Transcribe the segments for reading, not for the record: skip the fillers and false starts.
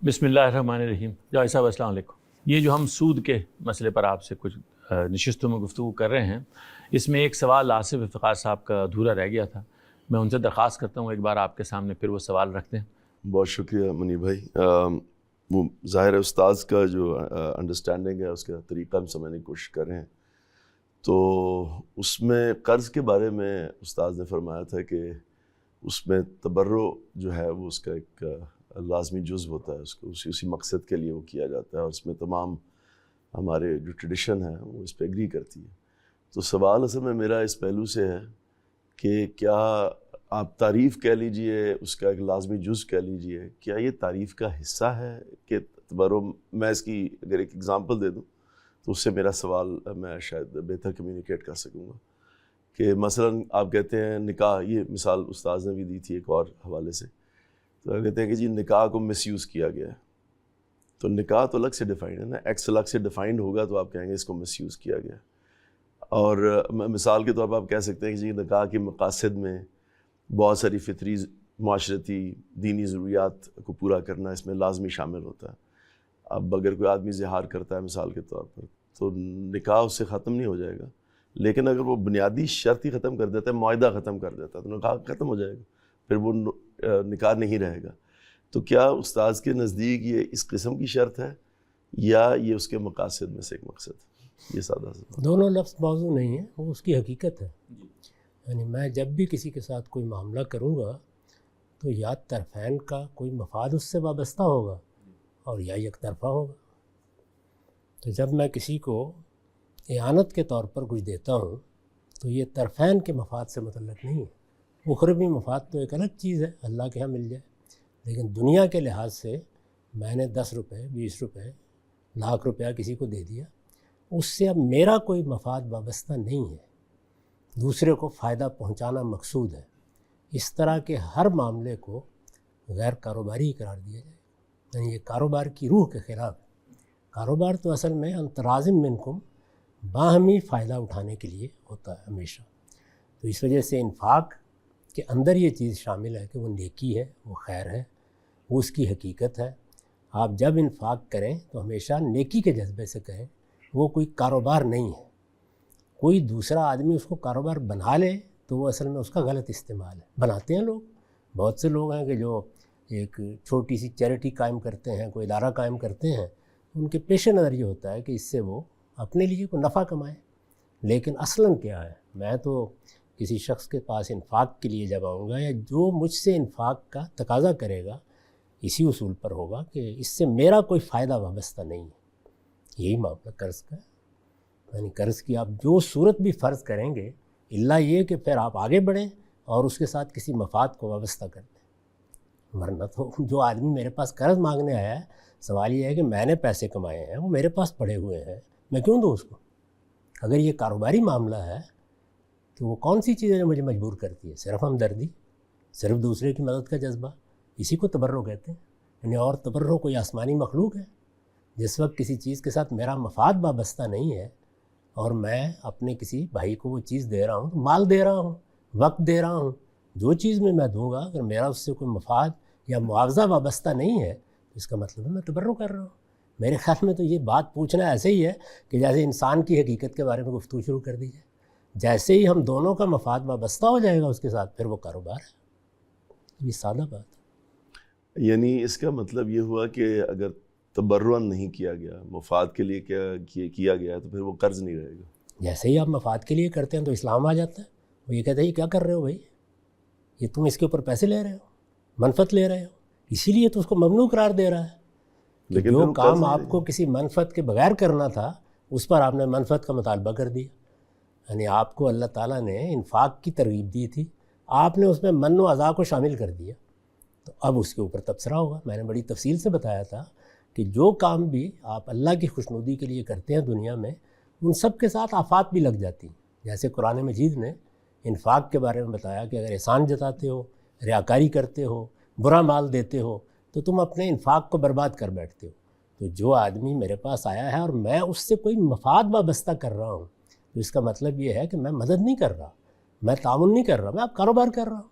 بسم اللہ الرحمن الرحیم. جاوید صاحب السلام علیکم. یہ جو ہم سود کے مسئلے پر آپ سے کچھ نشستوں میں گفتگو کر رہے ہیں، اس میں ایک سوال آصف افتخار صاحب کا ادھورا رہ گیا تھا. میں ان سے درخواست کرتا ہوں ایک بار آپ کے سامنے پھر وہ سوال رکھ دیں. بہت شکریہ منی بھائی. وہ ظاہر ہے استاذ کا جو انڈرسٹینڈنگ ہے اس کا طریقہ ہم سمجھنے کی کوشش کر رہے ہیں. تو اس میں قرض کے بارے میں استاذ نے فرمایا تھا کہ اس میں تبرع جو ہے وہ اس کا ایک لازمی جزو ہوتا ہے، اس کو اسی مقصد کے لیے وہ کیا جاتا ہے، اور اس میں تمام ہمارے جو ٹریڈیشن ہے وہ اس پہ ایگری کرتی ہے. تو سوال اصل میں میرا اس پہلو سے ہے کہ کیا آپ تعریف کہہ لیجئے، اس کا ایک لازمی جز کہہ لیجئے، کیا یہ تعریف کا حصہ ہے کہ تبرع؟ میں اس کی اگر ایک ایگزامپل دے دوں تو اس سے میرا سوال میں شاید بہتر کمیونیکیٹ کر سکوں گا. کہ مثلا آپ کہتے ہیں نکاح، یہ مثال استاذ نے بھی دی تھی ایک اور حوالے سے، تو آپ کہتے ہیں کہ جی نکاح کو مس یوز کیا گیا ہے. تو نکاح تو الگ سے ڈیفائنڈ ہے نا، ایکس الگ سے ڈیفائنڈ ہوگا تو آپ کہیں گے اس کو مس یوز کیا گیا. اور مثال کے طور پر آپ کہہ سکتے ہیں کہ جی نکاح کے مقاصد میں بہت ساری فطری، معاشرتی، دینی ضروریات کو پورا کرنا اس میں لازمی شامل ہوتا ہے. اب اگر کوئی آدمی زہار کرتا ہے مثال کے طور پر تو نکاح اس سے ختم نہیں ہو جائے گا، لیکن اگر وہ بنیادی شرط ہی ختم کر دیتا ہے، معاہدہ ختم کر دیتا ہے، تو نکاح ختم ہو جائے گا، پھر وہ نکاح نہیں رہے گا. تو کیا استاذ کے نزدیک یہ اس قسم کی شرط ہے یا یہ اس کے مقاصد میں سے ایک مقصد ہے؟ یہ سادہ سا دونوں لفظ موضوع نہیں ہیں، وہ اس کی حقیقت ہے. یعنی میں جب بھی کسی کے ساتھ کوئی معاملہ کروں گا تو یا طرفین کا کوئی مفاد اس سے وابستہ ہوگا اور یا یک طرفہ ہوگا. تو جب میں کسی کو اعانت کے طور پر کچھ دیتا ہوں تو یہ طرفین کے مفاد سے متعلق نہیں ہے. اخروی مفاد تو ایک الگ چیز ہے، اللہ کے ہاں مل جائے، لیکن دنیا کے لحاظ سے میں نے 10 روپے، 20 روپے، لاکھ روپیہ کسی کو دے دیا، اس سے اب میرا کوئی مفاد وابستہ نہیں ہے، دوسرے کو فائدہ پہنچانا مقصود ہے. اس طرح کے ہر معاملے کو غیر کاروباری قرار دیا جائے، یعنی یہ کاروبار کی روح کے خلاف ہے. کاروبار تو اصل میں انترازم منکم، باہمی فائدہ اٹھانے کے لیے ہوتا ہے ہمیشہ. تو اس وجہ سے انفاق کے اندر یہ چیز شامل ہے کہ وہ نیکی ہے، وہ خیر ہے، وہ اس کی حقیقت ہے. آپ جب انفاق کریں تو ہمیشہ نیکی کے جذبے سے کریں، وہ کوئی کاروبار نہیں ہے. کوئی دوسرا آدمی اس کو کاروبار بنا لے تو وہ اصل میں اس کا غلط استعمال ہے. بناتے ہیں لوگ، بہت سے لوگ ہیں کہ جو ایک چھوٹی سی چیریٹی قائم کرتے ہیں، کوئی ادارہ قائم کرتے ہیں، ان کے پیش نظر یہ ہوتا ہے کہ اس سے وہ اپنے لیے کوئی نفع کمائیں. لیکن اصلاً کیا ہے، میں تو کسی شخص کے پاس انفاق کے لیے جب آؤں گا یا جو مجھ سے انفاق کا تقاضا کرے گا اسی اصول پر ہوگا کہ اس سے میرا کوئی فائدہ وابستہ نہیں ہے. یہی معاملہ قرض کا ہے. یعنی قرض کی آپ جو صورت بھی فرض کریں گے، الا یہ کہ پھر آپ آگے بڑھیں اور اس کے ساتھ کسی مفاد کو وابستہ کر دیں. ورنہ تو جو آدمی میرے پاس قرض مانگنے آیا ہے، سوال یہ ہے کہ میں نے پیسے کمائے ہیں، وہ میرے پاس پڑے ہوئے ہیں، میں کیوں دوں اس کو؟ اگر یہ کاروباری معاملہ ہے تو وہ کون سی چیز ہے جو مجھے مجبور کرتی ہے؟ صرف ہمدردی، صرف دوسرے کی مدد کا جذبہ، اسی کو تبرع کہتے ہیں. یعنی اور تبرع کوئی آسمانی مخلوق ہے؟ جس وقت کسی چیز کے ساتھ میرا مفاد وابستہ نہیں ہے اور میں اپنے کسی بھائی کو وہ چیز دے رہا ہوں، تو مال دے رہا ہوں، وقت دے رہا ہوں، جو چیز میں دوں گا اگر میرا اس سے کوئی مفاد یا معاوضہ وابستہ نہیں ہے تو اس کا مطلب ہے میں تبرع کر رہا ہوں. میرے خیال میں تو یہ بات پوچھنا ایسے ہی ہے کہ جیسے انسان کی حقیقت کے بارے میں گفتگو شروع کر دی جائے. جیسے ہی ہم دونوں کا مفاد وابستہ ہو جائے گا اس کے ساتھ، پھر وہ کاروبار ہے. یہ سادہ بات ہے. یعنی اس کا مطلب یہ ہوا کہ اگر تبرعاً نہیں کیا گیا، مفاد کے لیے کیا گیا تو پھر وہ قرض نہیں رہے گا. جیسے ہی آپ مفاد کے لیے کرتے ہیں تو اسلام آ جاتا ہے. وہ یہ کہتے ہیں یہ کیا کر رہے ہو بھائی، یہ تم اس کے اوپر پیسے لے رہے ہو، منفعت لے رہے ہو، اسی لیے تو اس کو ممنوع قرار دے رہا ہے. لیکن جو کام آپ کو کسی منفعت کے بغیر کرنا تھا اس پر آپ نے منفعت کا مطالبہ کر دیا. یعنی آپ کو اللہ تعالیٰ نے انفاق کی ترغیب دی تھی، آپ نے اس میں من و عزا کو شامل کر دیا، تو اب اس کے اوپر تبصرہ ہوگا. میں نے بڑی تفصیل سے بتایا تھا کہ جو کام بھی آپ اللہ کی خوشنودی کے لیے کرتے ہیں دنیا میں، ان سب کے ساتھ آفات بھی لگ جاتی ہیں. جیسے قرآن مجید نے انفاق کے بارے میں بتایا کہ اگر احسان جتاتے ہو، ریاکاری کرتے ہو، برا مال دیتے ہو تو تم اپنے انفاق کو برباد کر بیٹھتے ہو. تو جو آدمی میرے پاس آیا ہے اور میں اس سے کوئی مفاد وابستہ کر رہا ہوں تو اس کا مطلب یہ ہے کہ میں مدد نہیں کر رہا، میں تعاون نہیں کر رہا، میں اب کاروبار کر رہا ہوں.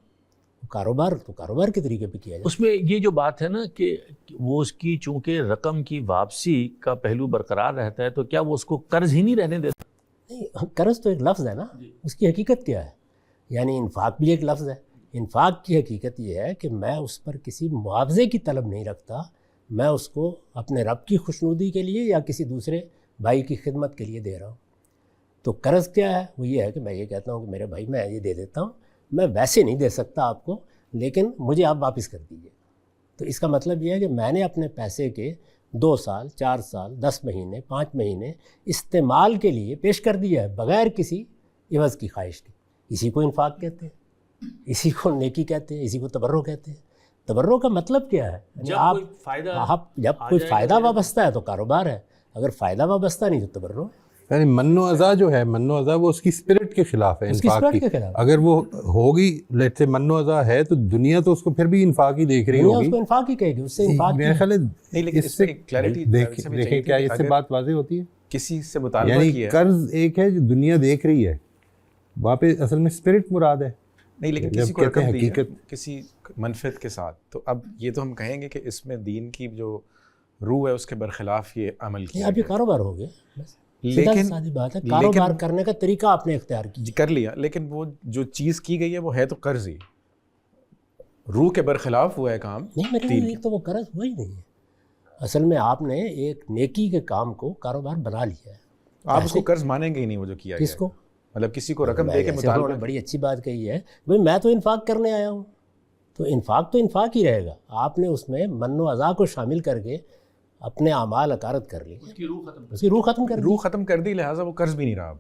کاروبار کے طریقے پہ کیا جائے. اس میں یہ جو بات ہے نا کہ وہ اس کی چونکہ رقم کی واپسی کا پہلو برقرار رہتا ہے تو کیا وہ اس کو قرض ہی نہیں رہنے دیتا؟ نہیں, قرض تو ایک لفظ ہے نا, اس کی حقیقت کیا ہے؟ یعنی انفاق بھی ایک لفظ ہے. انفاق کی حقیقت یہ ہے کہ میں اس پر کسی معاوضے کی طلب نہیں رکھتا, میں اس کو اپنے رب کی خوشنودی کے لیے یا کسی دوسرے بھائی کی خدمت کے لیے دے رہا ہوں. تو قرض کیا ہے؟ وہ یہ ہے کہ میں یہ کہتا ہوں کہ میرے بھائی میں یہ دے دیتا ہوں, میں ویسے نہیں دے سکتا آپ کو, لیکن مجھے آپ واپس کر دیجیے. تو اس کا مطلب یہ ہے کہ میں نے اپنے پیسے کے 2 سال 4 سال 10 مہینے 5 مہینے استعمال کے لیے پیش کر دیا ہے بغیر کسی عوض کی خواہش کے. اسی کو انفاق کہتے ہیں, اسی کو نیکی کہتے ہیں, اسی کو تبرع کہتے ہیں. تبرع کا مطلب کیا ہے؟ جب کوئی فائدہ وابستہ ہے تو کاروبار ہے, اگر فائدہ وابستہ نہیں تو تبرع ہے. یعنی من و اذا جو ہے, من و اذا وہ اس کی اسپرٹ کے خلاف ہے, انفاق کی. اگر وہ ہوگی لیٹ سے من و اذا ہے تو دنیا تو اس کو پھر بھی انفاق ہی دیکھ رہی ہوگی, اس کو انفاق ہی کہے گی. اس سے انفاق میرے خیال ہے نہیں, لیکن اس سے کلیئرٹی دیکھیں کیا اس سے بات واضح ہوتی ہے. کسی سے مطالبہ یعنی کیا ہے, قرض ایک ہے جو دنیا دیکھ رہی ہے, وہاں پہ اصل میں اسپرٹ مراد ہے. نہیں لیکن کسی کو رقم دی ہے کسی منفعت کے ساتھ, تو اب یہ تو ہم کہیں گے کہ اس میں دین کی جو روح ہے اس کے برخلاف یہ عمل کیا. اب یہ کاروبار ہو گیا, لیکن سادی بات ہے, کاروبار کرنے کا طریقہ آپ نے اختیار کر لیا, لیکن وہ جو چیز کی گئی ہے وہ ہے تو قرض ہی, روح کے برخلاف ہوا ہے کام. نہیں, میرے لیے تو وہ قرض ہوا ہی نہیں ہے. اصل میں آپ نے ایک نیکی کے کام کو کاروبار بنا لیا ہے. آپ اس کو قرض مانیں گے ہی نہیں وہ جو کیا ہے. کس کو؟ مطلب کسی کو رقم دے کے مطالبہ. بڑی اچھی بات کہی ہے بھائی, میں تو انفاق کرنے آیا ہوں, تو انفاق ہی رہے گا. آپ نے اس میں من و اذا کو شامل کر کے اپنے اعمال اکارت کر لی, اس کی روح ختم کر دی, لہٰذا وہ قرض بھی نہیں رہا.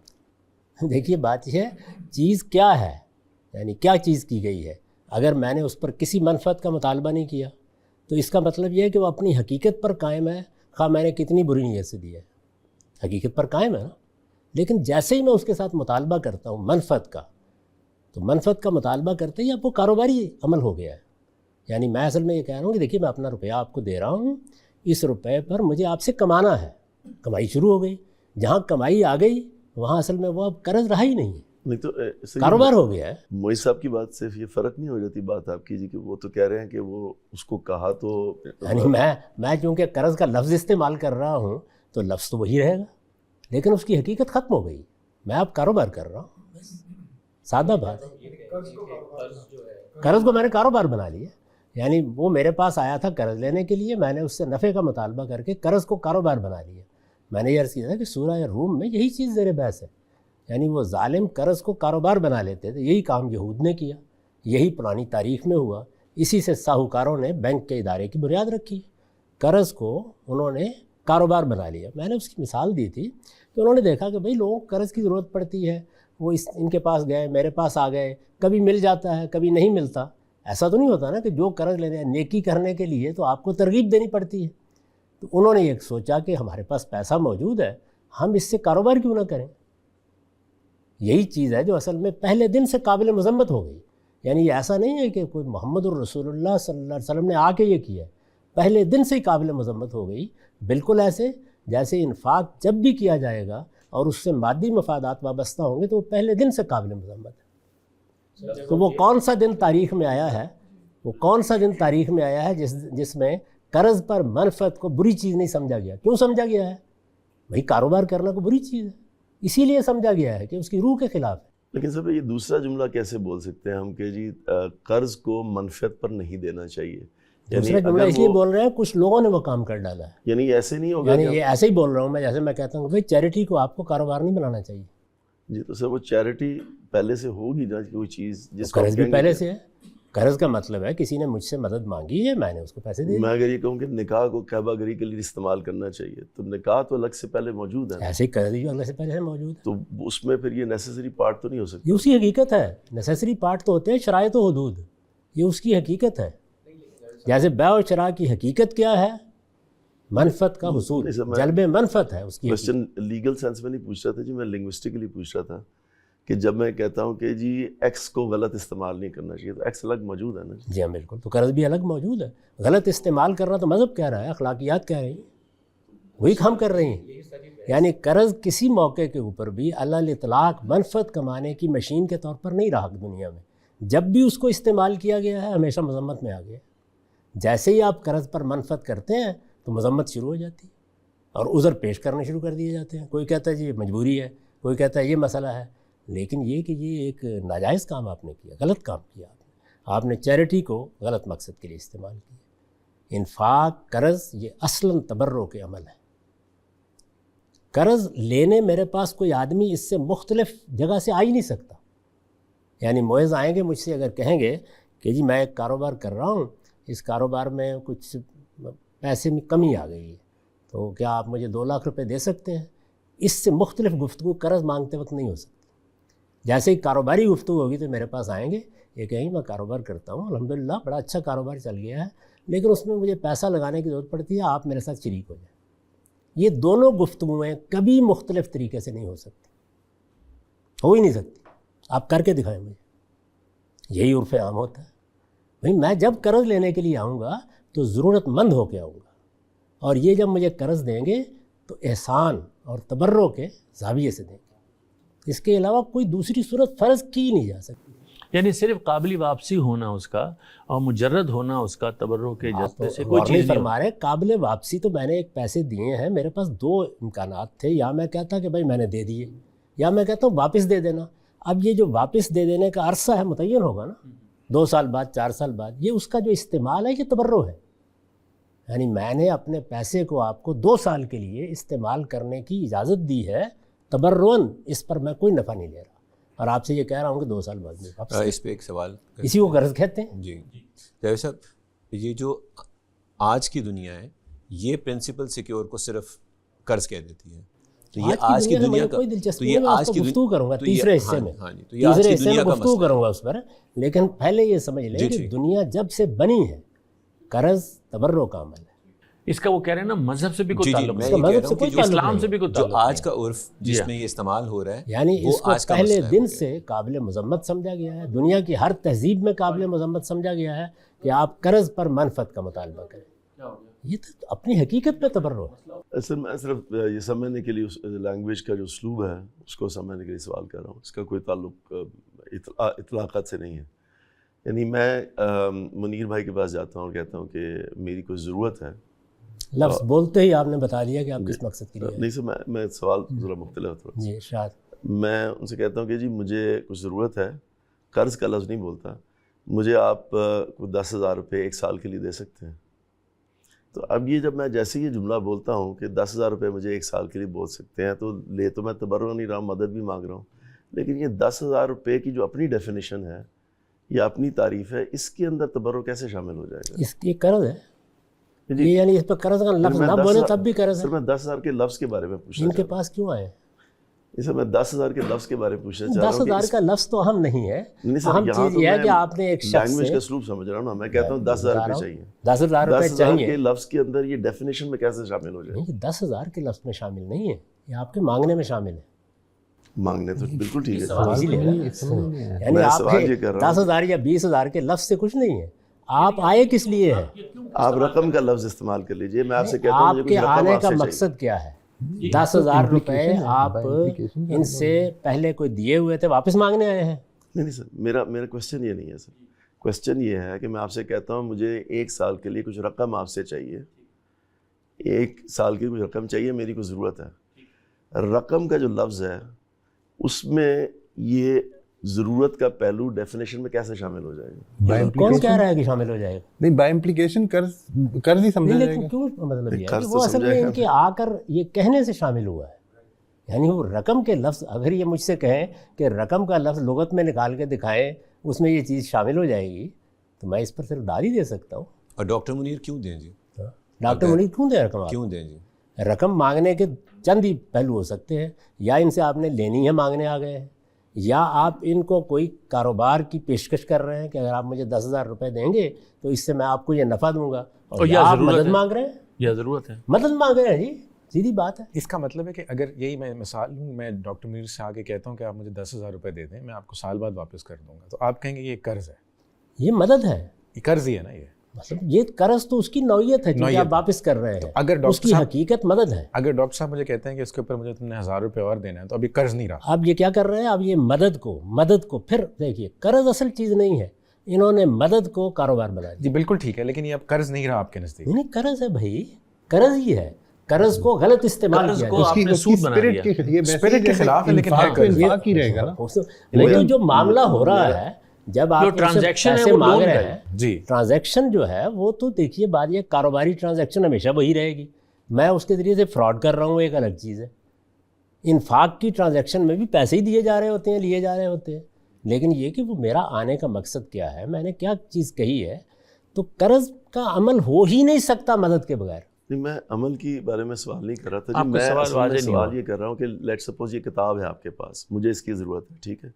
دیکھیے بات یہ ہے, چیز کیا ہے, یعنی کیا چیز کی گئی ہے. اگر میں نے اس پر کسی منفعت کا مطالبہ نہیں کیا تو اس کا مطلب یہ ہے کہ وہ اپنی حقیقت پر قائم ہے, خواہ میں نے کتنی بری نیت سے دی ہے, حقیقت پر قائم ہے نا. لیکن جیسے ہی میں اس کے ساتھ مطالبہ کرتا ہوں منفعت کا, تو منفعت کا مطالبہ کرتے ہی اب وہ کاروباری عمل ہو گیا ہے. یعنی میں اصل میں یہ کہہ رہا ہوں کہ دیکھیے میں اپنا روپیہ آپ کو دے رہا ہوں, اس روپے پر مجھے آپ سے کمانا ہے. کمائی شروع ہو گئی, جہاں کمائی آ گئی وہاں اصل میں وہ اب قرض رہا ہی نہیں ہے, نہیں تو کاروبار ہو گیا ہے. موئی صاحب کی بات سے یہ فرق نہیں ہو جاتی بات آپ کی جی, کہ وہ تو کہہ رہے ہیں کہ وہ اس کو کہا تو یعنی میں چونکہ قرض کا لفظ استعمال کر رہا ہوں تو لفظ تو وہی رہے گا, لیکن اس کی حقیقت ختم ہو گئی. میں اب کاروبار کر رہا ہوں, بس سادہ بات ہے. قرض کو میں نے کاروبار بنا لیا. یعنی وہ میرے پاس آیا تھا قرض لینے کے لیے, میں نے اس سے نفع کا مطالبہ کر کے قرض کو کاروبار بنا لیا. میں نے یہ عرض کیا تھا کہ سورہ روم میں یہی چیز زیر بحث ہے. یعنی وہ ظالم قرض کو کاروبار بنا لیتے تھے, یہی کام یہود نے کیا, یہی پرانی تاریخ میں ہوا. اسی سے ساہوکاروں نے بینک کے ادارے کی بنیاد رکھی, قرض کو انہوں نے کاروبار بنا لیا. میں نے اس کی مثال دی تھی کہ انہوں نے دیکھا کہ بھئی لوگوں کو قرض کی ضرورت پڑتی ہے, وہ ان کے پاس گئے, میرے پاس آ گئے, کبھی مل جاتا ہے کبھی نہیں ملتا. ایسا تو نہیں ہوتا نا کہ جو قرض لینے نیکی کرنے کے لیے تو آپ کو ترغیب دینی پڑتی ہے. تو انہوں نے یہ سوچا کہ ہمارے پاس پیسہ موجود ہے, ہم اس سے کاروبار کیوں نہ کریں. یہی چیز ہے جو اصل میں پہلے دن سے قابل مذمت ہو گئی. یعنی یہ ایسا نہیں ہے کہ کوئی محمد الرسول اللہ صلی اللہ علیہ وسلم نے آ کے یہ کیا ہے, پہلے دن سے ہی قابل مذمت ہو گئی. بالکل ایسے جیسے انفاق جب بھی کیا جائے گا اور اس سے مادی مفادات وابستہ ہوں گے تو وہ پہلے دن سے قابل مذمت ہے. تو وہ کون سا دن تاریخ میں آیا ہے, وہ کون سا دن تاریخ میں آیا ہے جس میں قرض پر منفعت کو بری چیز نہیں سمجھا گیا. کیوں سمجھا گیا ہے؟ بھئی کاروبار کرنا کو بری چیز ہے, اسی لیے سمجھا گیا ہے کہ اس کی روح کے خلاف ہے. لیکن صاحب یہ دوسرا جملہ کیسے بول سکتے ہیں ہم کہ جی قرض کو منفعت پر نہیں دینا چاہیے؟ دوسرا جملہ اس لیے بول رہے ہیں کچھ لوگوں نے وہ کام کر ڈالا ہے. یعنی ایسے نہیں ہوگا, یعنی یہ ایسے ہی بول رہا ہوں میں, جیسے میں کہتا ہوں کہ بھئی چیریٹی کو آپ کو کاروبار نہیں بنانا چاہیے. جی تو سر وہ چیریٹی پہلے سے ہوگی نا, کوئی چیز جس کو قرض بھی پہلے سے ہے. قرض کا مطلب ہے کسی نے مجھ سے مدد مانگی ہے, میں نے اس کو پیسے دے دیے. میں اگر یہ کہوں کہ نکاح کو کعبہ گری کے لیے استعمال کرنا چاہیے تو نکاح تو الگ سے پہلے موجود ہے, ایسے ہی قرض بھی الگ سے پہلے سے موجود ہے. تو اس میں پھر یہ نیسیسری پارٹ تو نہیں ہو سکتا. یہ اس کی حقیقت ہے. نیسیسری پارٹ تو ہوتے ہیں شرائط و حدود, یہ اس کی حقیقت ہے. جیسے بیع و شراء کی حقیقت کیا ہے؟ منفعت کا حصول, جلب منفعت ہے اس کی. کوسچن لیگل سینس میں نہیں پوچھ رہا تھا جی, میں لنگوسٹکلی پوچھ رہا تھا کہ جب میں کہتا ہوں کہ جی ایکس کو غلط استعمال نہیں کرنا چاہیے تو ایکس الگ موجود ہے نا. جی ہاں بالکل, تو قرض بھی الگ موجود ہے. غلط استعمال کرنا تو مذہب کہہ رہا ہے, اخلاقیات کہہ رہی ہیں, وہی ہم کر رہے ہیں. یعنی قرض کسی موقع کے اوپر بھی اللہ الاطلاق منفعت کمانے کی مشین کے طور پر نہیں رہا دنیا میں. جب بھی اس کو استعمال کیا گیا ہے ہمیشہ مذمت میں آ گیا. جیسے ہی آپ قرض پر منفعت کرتے ہیں تو مذمت شروع ہو جاتی ہے اور عذر پیش کرنے شروع کر دیے جاتے ہیں. کوئی کہتا ہے جی مجبوری ہے, کوئی کہتا ہے یہ مسئلہ ہے. لیکن یہ کہ یہ ایک ناجائز کام آپ نے کیا, غلط کام کیا آپ نے چیریٹی کو غلط مقصد کے لیے استعمال کیا. انفاق, قرض یہ اصلاً تبرع کے عمل ہے. قرض لینے میرے پاس کوئی آدمی اس سے مختلف جگہ سے آ ہی نہیں سکتا. یعنی معز آئیں گے مجھ سے اگر کہیں گے کہ جی میں ایک کاروبار کر رہا ہوں, اس کاروبار میں کچھ پیسے میں کمی آ گئی ہے, تو کیا آپ مجھے 2 لاکھ روپے دے سکتے ہیں؟ اس سے مختلف گفتگو قرض مانگتے وقت نہیں ہو سکتی. جیسے ہی کاروباری گفتگو ہوگی تو میرے پاس آئیں گے, یہ کہیں گے میں کاروبار کرتا ہوں, الحمدللہ بڑا اچھا کاروبار چل گیا ہے, لیکن اس میں مجھے پیسہ لگانے کی ضرورت پڑتی ہے, آپ میرے ساتھ شریک ہو جائیں. یہ دونوں گفتگویں کبھی مختلف طریقے سے نہیں ہو سکتی, ہو ہی نہیں سکتی. آپ کر کے دکھائیں مجھے. یہی عرف عام ہوتا ہے. بھئی میں جب قرض لینے کے لیے آؤں گا تو ضرورت مند ہو کے آؤں گا, اور یہ جب مجھے قرض دیں گے تو احسان اور تبرع کے زاویے سے دیں گے. اس کے علاوہ کوئی دوسری صورت فرض کی نہیں جا سکتی. یعنی صرف قابل واپسی ہونا اس کا اور مجرد ہونا اس کا تبرع کے جذبے سے کوئی چیز نہیں فرما رہے. قابل واپسی تو میں نے ایک پیسے دیے ہیں, میرے پاس 2 امکانات تھے, یا میں کہتا کہ بھائی میں نے دے دیے, یا میں کہتا ہوں واپس دے دینا. اب یہ جو واپس دے دینے کا عرصہ ہے متعین ہوگا نا, 2 سال بعد, 4 سال بعد. یہ اس کا جو استعمال ہے یہ تبرع ہے. یعنی میں نے اپنے پیسے کو آپ کو 2 سال کے لیے استعمال کرنے کی اجازت دی ہے تبرعاً, اس پر میں کوئی نفع نہیں لے رہا, اور آپ سے یہ کہہ رہا ہوں کہ 2 سال بعد میں واپس. اس پہ ایک سوال, اسی کو قرض کہتے ہیں. جی جاوید صاحب, یہ جو آج کی دنیا ہے یہ پرنسپل سیکیور کو صرف قرض کہہ دیتی ہے. تو یہ آج کی دنیا کا, تو یہ آج کی گفتگو کروں گا تیسرے حصے میں, تیسرے حصے میں گفتگو کروں گا اس پر. لیکن پہلے یہ سمجھ لیں کہ دنیا جب سے بنی ہے قرض تبرع کا عمل ہے. اس کا وہ کہہ رہے ہیں نا مذہب سے بھی کوئی تعلق نہیں, مذہب سے کوئی اسلام سے بھی کوئی تعلق جو آج کا عرف جس میں یہ استعمال ہو رہا ہے, یعنی اس کو پہلے دن سے قابل مذمت سمجھا گیا ہے. دنیا کی ہر تہذیب میں قابل مذمت سمجھا گیا ہے کہ آپ قرض پر منفعت کا مطالبہ کریں. یہ تو اپنی حقیقت میں تبرع ہے. اصل میں صرف یہ سمجھنے کے لیے اس لینگویج کا جو اسلوب ہے اس کو سمجھنے کے لیے سوال کر رہا ہوں. اس کا کوئی تعلق اطلاقات سے نہیں ہے. یعنی میں منیر بھائی کے پاس جاتا ہوں اور کہتا ہوں کہ میری کوئی ضرورت ہے, لفظ بولتے ہی آپ نے بتا دیا کہ آپ کس مقصد کے لیے. نہیں سر, میں سوال ذرا مختلف ہے. جی ارشاد. میں ان سے کہتا ہوں کہ جی مجھے کچھ ضرورت ہے, قرض کا لفظ نہیں بولتا, مجھے آپ 10,000 روپے 1 سال کے لیے دے سکتے ہیں. تو اب یہ جب میں جیسے یہ جملہ بولتا ہوں کہ 10,000 روپے مجھے 1 سال کے لیے بول سکتے ہیں, تو لے تو میں تبرع نہیں رہا ہوں, مدد بھی مانگ رہا ہوں. لیکن یہ 10,000 روپے کی جو اپنی ڈیفینیشن ہے یا اپنی تعریف ہے, اس کے اندر تبرع کیسے شامل ہو جائے گا؟ اس کی قرض ہے. یہ یعنی اس پہ قرض کا لفظ نہ بولے تب بھی قرض ہے. سر میں 10,000 کے لفظ کے بارے میں پوچھ رہا ہوں. ان کے پاس کیوں آئے؟ سر میں 10,000 کے لفظ کے بارے میں پوچھنا چاہ رہا ہوں. 10,000 کا لفظ تو اہم نہیں ہے. اہم چیز یہ ہے کہ آپ نے ایک شخص لینگویج کا اسلوب سمجھ رہا ہوں نا. میں کہتا ہوں 10,000 روپے چاہیے. 10,000 روپے چاہیے کے لفظ کے اندر یہ ڈیفینیشن میں کیسے شامل ہو جائے؟ نہیں, 10,000 کے لفظ میں شامل نہیں ہے, یہ آپ کے مانگنے میں شامل ہے. مانگنے تو بالکل ٹھیک ہے, یعنی آپ 10,000 یا 20,000 کے لفظ سے کچھ نہیں ہے. آپ آئے کس لیے ہے؟ آپ رقم کا لفظ استعمال کر لیجئے. میں آپ سے کہتا ہوں آپ کے آنے کا مقصد کیا ہے؟ 10,000 روپے آپ ان سے پہلے کوئی دیے ہوئے تھے, واپس مانگنے آئے ہیں؟ نہیں سر, میرا کویسچن یہ نہیں ہے سر. کویسچن یہ ہے کہ میں آپ سے کہتا ہوں مجھے 1 سال کے لیے کچھ رقم آپ سے چاہیے, 1 سال کی کچھ رقم چاہیے, میری کوئی ضرورت ہے. رقم کا جو لفظ ہے اس میں یہ ضرورت کا پہلو ڈیفینیشن میں کیسے شامل ہو جائے گا؟ کون کہہ رہا ہے کہ شامل ہو جائے گا؟ نہیں, بائی امپلیکیشن قرض ہی سمجھا جائے گا. کیوں مطلب یہ ہے کہ وہ اصل میں ان کے آ کر یہ کہنے سے شامل ہوا ہے. یعنی وہ رقم کے لفظ, اگر یہ مجھ سے کہیں کہ رقم کا لفظ لغت میں نکال کے دکھائیں اس میں یہ چیز شامل ہو جائے گی, تو میں اس پر صرف ڈال ہی دے سکتا ہوں. اور ڈاکٹر منیر کیوں دیں جی؟ ڈاکٹر منیر کیوں دیں رقم؟ کیوں دیں جی؟ رقم مانگنے کے چند ہی پہلو ہو سکتے ہیں. یا ان سے آپ نے لینی ہے, مانگنے آ گئے ہیں, یا آپ ان کو کوئی کاروبار کی پیشکش کر رہے ہیں کہ اگر آپ مجھے 10,000 روپے دیں گے تو اس سے میں آپ کو یہ نفع دوں گا, اور یا آپ مدد مانگ رہے ہیں, یا ضرورت ہے, مدد مانگ رہے ہیں. جی سیدھی بات ہے. اس کا مطلب ہے کہ اگر یہی میں مثال ہوں, میں ڈاکٹر منیر سے آ کے کہتا ہوں کہ آپ مجھے 10,000 روپے دے دیں, میں آپ کو سال بعد واپس کر دوں گا, تو آپ کہیں گے یہ قرض ہے, یہ مدد ہے, یہ قرض ہی ہے نا, یہ مطلب یہ قرض تو اس کی نوعیت ہے جو آپ واپس کر رہے ہیں, اگر اس کی حقیقت مدد ہے. اگر ڈاکٹر صاحب مجھے کہتے ہیں کہ اس کے اوپر مجھے تم نے 1000 روپے اور دینا ہے, تو ابھی قرض نہیں رہا. آپ یہ کیا کر رہے ہیں, آپ یہ مدد کو پھر دیکھیے, قرض اصل چیز نہیں ہے, انہوں نے مدد کو کاروبار بنا دیا. جی بالکل ٹھیک ہے, لیکن یہ اب قرض نہیں رہا آپ کے نزدیک. نہیں, قرض ہے بھائی, قرض ہی ہے. قرض کو غلط استعمال کیا اسپرٹ کے خلاف ہے, لیکن انفاق ہی رہے گا نا. لیکن جو معاملہ ہو رہا ہے, جب آپ پیسے مانگ رہے ہیں, جی ٹرانزیکشن جو ہے وہ تو دیکھیے بات یہ کاروباری ٹرانزیکشن ہمیشہ وہی رہے گی. میں اس کے ذریعے سے فراڈ کر رہا ہوں, ایک الگ چیز ہے. انفاق کی ٹرانزیکشن میں بھی پیسے ہی دیے جا رہے ہوتے ہیں, لیے جا رہے ہوتے ہیں. لیکن یہ کہ وہ میرا آنے کا مقصد کیا ہے, میں نے کیا چیز کہی ہے. تو قرض کا عمل ہو ہی نہیں سکتا مدد کے بغیر. نہیں, میں عمل کی بارے میں سوال نہیں کر رہا تھا جی, میں سوال یہ کر رہا ہوں کہ لیٹ سپوز یہ کتاب ہے آپ کے پاس, مجھے اس کی ضرورت ہے, ٹھیک ہے,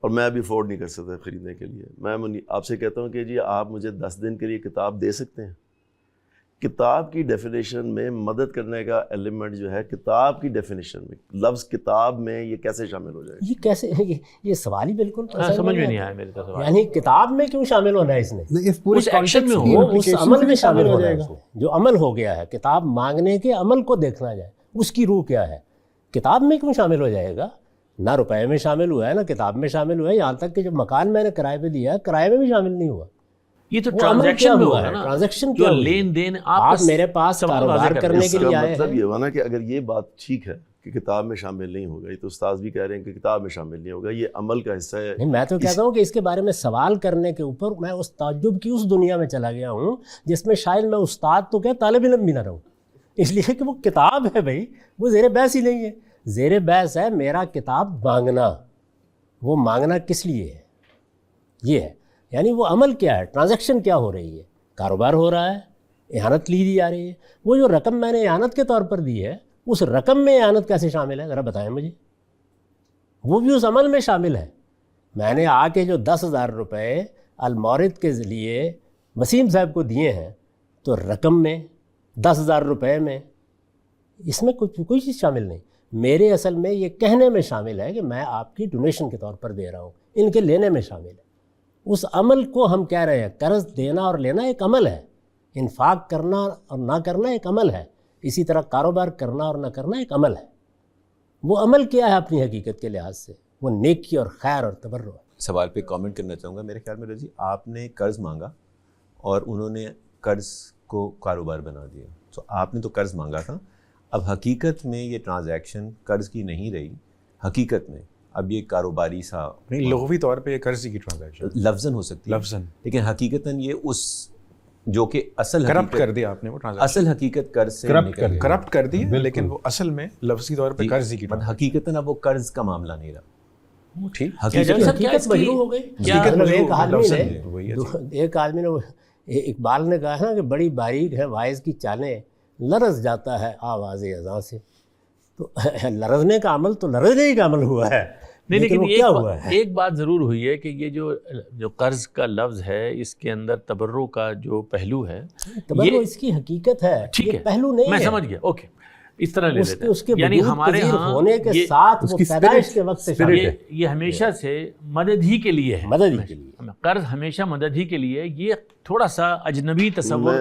اور میں ابھی افورڈ نہیں کر سکتا خریدنے کے لیے. میں آپ سے کہتا ہوں کہ جی آپ مجھے 10 دن کے لیے کتاب دے سکتے ہیں. کتاب کی ڈیفینیشن میں مدد کرنے کا ایلیمنٹ جو ہے, کتاب کی ڈیفینیشن میں لفظ کتاب میں یہ کیسے شامل ہو جائے گا؟ یہ کیسے, یہ سوال ہی بالکل سمجھ میں نہیں آیا میرے کو. یعنی کتاب میں کیوں شامل ہونا ہے اس نے, اس پورے ایکشن میں وہ اس عمل میں شامل ہو جائے گا. جو عمل ہو گیا ہے, کتاب مانگنے کے عمل کو دیکھنا جائے, اس کی روح کیا ہے. کتاب میں کیوں شامل ہو جائے گا؟ نہ روپے میں شامل ہوا ہے, نہ کتاب میں شامل ہوا ہے. یہاں تک کہ جو مکان میں نے کرائے پہ دیا ہے, کرائے میں بھی شامل نہیں ہوا. یہ تو ٹرانزیکشن میں ہوا ہے نا, ٹرانزیکشن جو لین دین آپ میرے پاس کاروبار کرنے کے لیے آئے. مطلب یہ ہوا نا کہ اگر یہ بات ٹھیک ہے کہ کتاب میں شامل نہیں ہوگا, یہ تو استاد بھی کہہ رہے ہیں کہ کتاب میں شامل نہیں ہوگا, یہ عمل کا حصہ ہے. نہیں, میں تو کہتا ہوں کہ اس کے بارے میں سوال کرنے کے اوپر میں اس تعجب کی اس دنیا میں چلا گیا ہوں جس میں شاید میں استاد تو کیا طالب علم بھی نہ رہوں, اس لیے کہ وہ کتاب ہے بھائی, وہ زیر بحث ہی نہیں ہے. زیر بحث ہے میرا کتاب مانگنا. وہ مانگنا کس لیے ہے, یہ ہے. یعنی وہ عمل کیا ہے, ٹرانزیکشن کیا ہو رہی ہے, کاروبار ہو رہا ہے, اعانت لی دی جا رہی ہے. وہ جو رقم میں نے اعانت کے طور پر دی ہے, اس رقم میں اعانت کیسے شامل ہے, ذرا بتائیں مجھے. وہ بھی اس عمل میں شامل ہے. میں نے آ کے جو 10,000 روپے المورد کے لیے وسیم صاحب کو دیے ہیں, تو رقم میں 10,000 روپے میں اس میں کوئی چیز شامل نہیں. میرے اصل میں یہ کہنے میں شامل ہے کہ میں آپ کی ڈونیشن کے طور پر دے رہا ہوں, ان کے لینے میں شامل ہے. اس عمل کو ہم کہہ رہے ہیں, قرض دینا اور لینا ایک عمل ہے, انفاق کرنا اور نہ کرنا ایک عمل ہے, اسی طرح کاروبار کرنا اور نہ کرنا ایک عمل ہے. وہ عمل کیا ہے اپنی حقیقت کے لحاظ سے, وہ نیکی اور خیر اور تبرع. سوال پہ کامنٹ کرنا چاہوں گا. میرے خیال میں رضی, آپ نے قرض مانگا اور انہوں نے قرض کو کاروبار بنا دیا. تو آپ نے تو قرض مانگا تھا, اب حقیقت میں یہ ٹرانزیکشن قرض کی نہیں رہی, حقیقت میں اب یہ کاروباری سا, نہیں لغوی طور پہ یہ قرض کی ٹرانزیکشن لفظاً ہو سکتی ہے, لفظاً, لیکن حقیقتاً یہ اس جو کہ اصل کرپٹ کر دیا آپ نے, وہ اصل حقیقت قرض سے کرپٹ کر دی, لیکن وہ اصل میں لفظی طور پہ قرض کی, حقیقتاً اب وہ قرض کا معاملہ نہیں رہا. ٹھیک, حقیقت مجروح ہو گئی. ایک آدمی نے, اقبال نے کہا نا کہ بڑی باریک ہے وائز کی چالیں, لرز جاتا ہے آواز اذاں سے. تو لرزنے کا عمل تو لرزنے کا عمل ہوا ہے. نہیں, لیکن ایک بات ضرور ہوئی ہے کہ یہ جو قرض کا لفظ ہے, اس کے اندر تبرع کا جو پہلو ہے, تبرع اس کی حقیقت ہے, ٹھیک ہے, پہلو نہیں ہے. میں سمجھ گیا, اوکے, اس طرح لے لیتے ہیں. یعنی ہمارے ہاں ہونے کے ساتھ وہ پیدائش کے وقت سے یہ ہمیشہ سے مدد ہی کے لیے ہے, مدد ہی کے لیے. قرض ہمیشہ مدد ہی کے لیے. یہ تھوڑا سا اجنبی تصور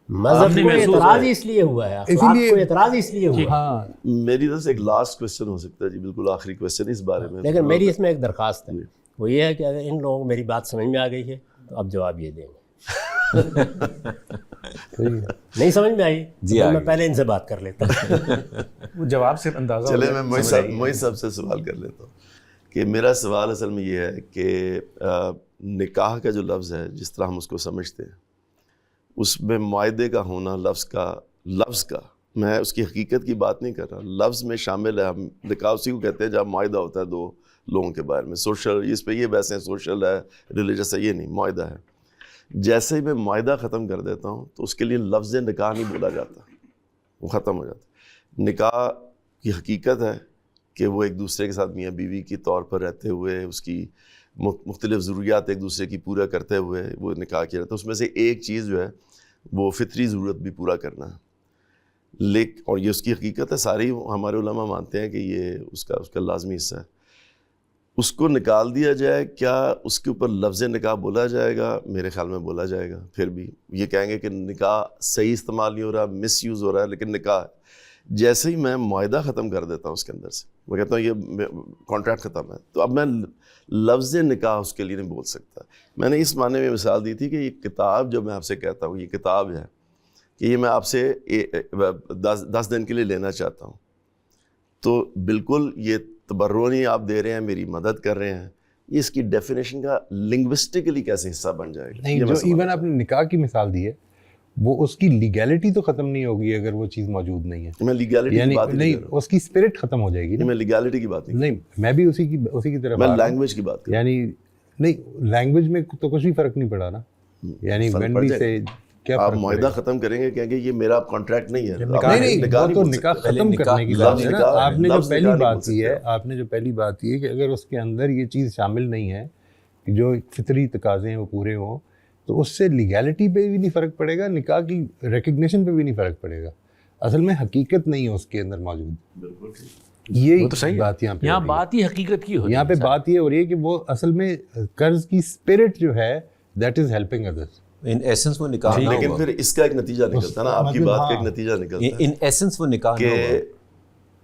مذہب میں اعتراض اس لیے ہوا ہے, اخلاق کو اعتراض اس لیے ہوا. میری طرف سے ایک لاسٹ کوسچن ہو سکتا ہے جی, بالکل آخری کوسچن اس بارے میں. لیکن میری اس میں ایک درخواست ہے, وہ یہ ہے کہ اگر ان لوگوں کو میری بات سمجھ میں آ گئی ہے تو اب جواب یہ دیں گے. نہیں سمجھ میں آئی تو میں پہلے ان سے بات کر لیتا ہوں. وہ جواب سے اندازہ. چلے میں موئی صاحب سے سوال کر لیتا ہوں کہ میرا سوال اصل میں یہ ہے کہ نکاح کا جو لفظ ہے, جس طرح ہم اس کو سمجھتے ہیں, اس میں معاہدے کا ہونا, لفظ کا میں اس کی حقیقت کی بات نہیں کر رہا, لفظ میں شامل ہے. ہم نکاح اسی کو کہتے ہیں جب معاہدہ ہوتا ہے دو لوگوں کے بارے میں. سوشل, اس پہ یہ بحثیں سوشل ہے, ریلیجس ہے, یہ نہیں, معاہدہ ہے. جیسے ہی میں معاہدہ ختم کر دیتا ہوں تو اس کے لیے لفظ نکاح نہیں بولا جاتا, وہ ختم ہو جاتا. نکاح کی حقیقت ہے کہ وہ ایک دوسرے کے ساتھ میاں بیوی کے طور پر رہتے ہوئے, اس کی مختلف ضروریات ایک دوسرے کی پورا کرتے ہوئے وہ نکاح کیا جاتا ہے. اس میں سے ایک چیز جو ہے وہ فطری ضرورت بھی پورا کرنا ہے. اور یہ اس کی حقیقت ہے, سارے ہمارے علماء مانتے ہیں کہ یہ اس کا لازمی حصہ ہے. اس کو نکال دیا جائے، کیا اس کے اوپر لفظ نکاح بولا جائے گا؟ میرے خیال میں بولا جائے گا. پھر بھی یہ کہیں گے کہ نکاح صحیح استعمال نہیں ہو رہا، مس یوز ہو رہا ہے، لیکن نکاح جیسے ہی میں معاہدہ ختم کر دیتا ہوں اس کے اندر سے، میں کہتا ہوں یہ کانٹریکٹ ختم ہے، تو اب میں لفظ نکاح اس کے لیے نہیں بول سکتا. میں نے اس معنی میں مثال دی تھی کہ یہ کتاب جو میں آپ سے کہتا ہوں، یہ کتاب ہے کہ یہ میں آپ سے 10 دن کے لیے لینا چاہتا ہوں، تو بالکل یہ تبرع نہیں آپ دے رہے ہیں، میری مدد کر رہے ہیں. یہ اس کی ڈیفینیشن کا لنگوسٹکلی کیسے حصہ بن جائے گا؟ نہیں، جو ایون آپ نے نکاح کی مثال دی ہے، وہ اس کی لیگیلٹی تو ختم نہیں ہوگی اگر وہ چیز موجود نہیں ہے. میں لیگیلٹی کی بات نہیں، اس کی اسپرٹ ختم ہو جائے گی. میں لیگیلٹی کی بات نہیں، میں بھی اسی کی طرف، میں لینگویج کی بات، یعنی نہیں، لینگویج میں تو کچھ بھی فرق نہیں پڑا نا. یعنی when we say کیا آپ معاہدہ ختم کریں گے، کہیں گے یہ میرا کانٹریکٹ نہیں ہے. نہیں، وہ تو نکاح ختم کرنے کی بات ہے نا. آپ نے جو پہلی بات کی ہے، کہ اگر اس کے اندر یہ چیز شامل نہیں ہے کہ جو فطری تقاضے ہیں وہ پورے ہوں، تو اس سے لیگیلٹی پہ بھی نہیں فرق پڑے گا، نکاح کی ریکگنیشن پہ بھی نہیں فرق پڑے گا. اصل میں حقیقت نہیں ہے اس کے اندر موجود. یہ بات یہاں بات ہی حقیقت کی ہوتی ہے. یہاں پہ بات یہ ہو رہی ہے کہ وہ اصل میں قرض کی اسپرٹ جو ہے that is helping others. In essence وہ نکاح نہ ہوگا. لیکن پھر اس کا ایک نتیجہ نکلتا ہے نا، آپ کی بات کا ایک نتیجہ نکلتا ہے ان ایسنس وہ نکاح نہ ہوگا کہ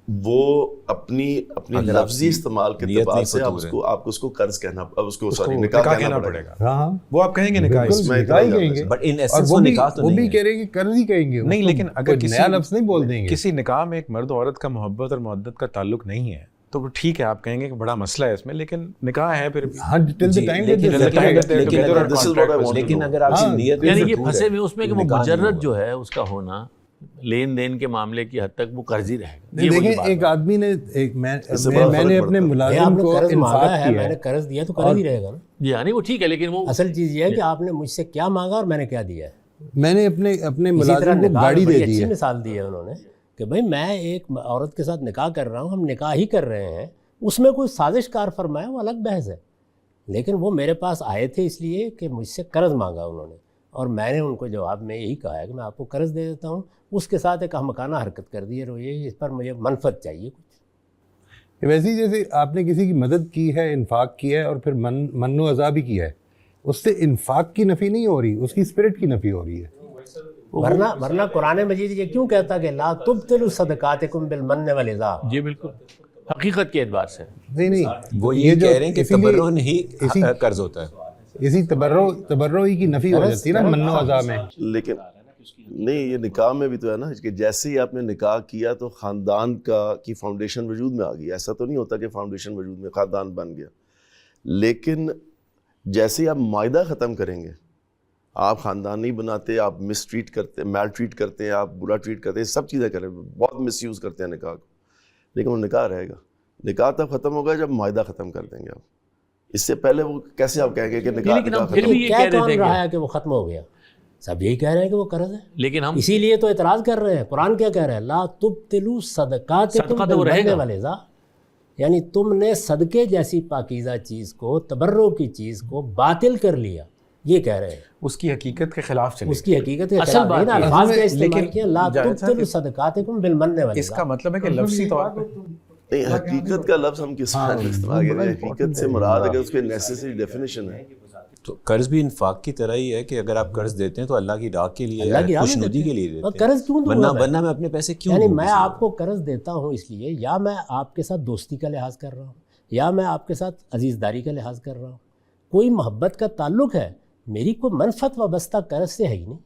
وہ اپنی لفظی استعمال کے اعتبار سے آپ کو اس کو قرض کہنا، اس کو سوری نکاح کہنا پڑے گا. ہاں، وہ آپ کہیں گے نکاح ہی کہیں گے، بٹ ان ایسنس وہ نکاح تو وہ نہیں بھی ہے. کہہ رہے ہیں کہ قرض ہی کہیں گے. نہیں، لیکن اگر نیا لفظ نہیں بول دیں گے. کسی نکاح میں ایک مرد و عورت کا محبت اور مودت کا تعلق نہیں ہے تو وہ ٹھیک ہے، آپ کہیں گے کہ بڑا مسئلہ ہے اس میں، لیکن نکاح ہے پھر بھی. ہاں، لیکن اگر آپ کی نیت یعنی یہ پھنسے میں اس میں کہ وہ مجرد جو ہے اس کا ہونا لین دین کے معاملے کی حد تک وہ قرض ہی رہے گا. دیکھیں، ایک آدمی نے میں نے اپنے ملازم کو انفاق کیا ہے، میں نے قرض دیا تو قرض ہی رہے گا نا. جی ہاں، نہیں وہ ٹھیک ہے، لیکن وہ اصل چیز یہ ہے کہ آپ نے مجھ سے کیا مانگا اور میں نے کیا دیا ہے. میں نے اپنے ملازم کو گاڑی دے دی اچھی ہے. مثال دی ہے انہوں نے کہ بھائی میں ایک عورت کے ساتھ نکاح کر رہا ہوں، ہم نکاح ہی کر رہے ہیں، اس میں کوئی سازش کار فرمایا وہ الگ بحث ہے، لیکن وہ میرے پاس آئے تھے اس لیے کہ مجھ سے قرض مانگا انہوں نے، اور میں نے ان کو جواب میں یہی کہا ہے کہ میں آپ کو قرض دے دیتا ہوں. اس کے ساتھ ایک احمقانہ حرکت کر دی ہے، رویے اس پر مجھے منفعت چاہیے کچھ. ویسے جیسے آپ نے کسی کی مدد کی ہے، انفاق کیا ہے، اور پھر من و عذا بھی کیا ہے، اس سے انفاق کی نفی نہیں ہو رہی، اس کی اسپرٹ کی نفی ہو رہی ہے. ورنہ قرآن مجید یہ کیوں کہتا کہ لا تبطلوا صدقاتکم بالمن والعذا. جی بالکل حقیقت کے اعتبار سے. نہیں، وہ یہ کہہ رہے ہیں کہ تبرع نہیں قرض ہوتا ہے. اسی تبرع ہی کی نفی ہو جاتی ہے نا من و عذا میں. لیکن نہیں، یہ نکاح میں بھی تو ہے نا کہ جیسے ہی آپ نے نکاح کیا تو خاندان کی فاؤنڈیشن وجود میں آ گئی. ایسا تو نہیں ہوتا کہ فاؤنڈیشن وجود میں خاندان بن گیا، لیکن جیسے ہی آپ معاہدہ ختم کریں گے، آپ خاندان نہیں بناتے، آپ مس ٹریٹ کرتے، میل ٹریٹ کرتے ہیں، آپ برا ٹریٹ کرتے ہیں، سب چیزیں کریں، بہت مس یوز کرتے ہیں نکاح کو، لیکن وہ نکاح رہے گا. نکاح تب ختم ہوگا جب معاہدہ ختم کر دیں گے آپ. اس سے پہلے وہ کیسے آپ کہیں گے کہ نکاح پھر بھی یہ کیا کہہ رہے کون تھے رہا ہے کہ وہ ختم ہو گیا؟ سب یہی کہہ رہے ہیں کہ وہ قرض ہے، لیکن ہم اسی لیے تو اعتراض کر رہے ہیں. قرآن کیا کہہ رہا ہے؟ لا تبطلوا صدقاتکم بالمن والعذا، یعنی تم نے صدقے جیسی پاکیزہ چیز کو، تبرع کی چیز کو باطل کر لیا، یہ کہہ رہے ہیں. اس کی حقیقت کے خلاف چلے. اس کی حقیقت کے اصل خلاف بات نہیں، الفاظ کے استعمال کیا لا جائز تبطلوا صدقاتکم بالمن والعذا. اس کا مطلب ہے کہ لفظی طور پہ نہیں، حقیقت کا لفظ ہم کس طرح استعمال کریں؟ حقیقت سے مراد اگر اس کی نیسیسری ڈیفینیشن ہے تو قرض بھی انفاق کی طرح ہی ہے کہ اگر آپ قرض دیتے ہیں تو اللہ کی راہ کے لیے، خوشنودی کے لیے دیتے ہیں. قرض کیوں دوں گا؟ ورنہ میں اپنے پیسے کیوں یعنی دوں؟ میں آپ کو قرض دیتا ہوں اس لیے یا میں آپ کے ساتھ دوستی کا لحاظ کر رہا ہوں، یا میں آپ کے ساتھ عزیزداری کا لحاظ کر رہا ہوں، کوئی محبت کا تعلق ہے. میری کوئی منفعت وابستہ قرض سے ہے ہی نہیں.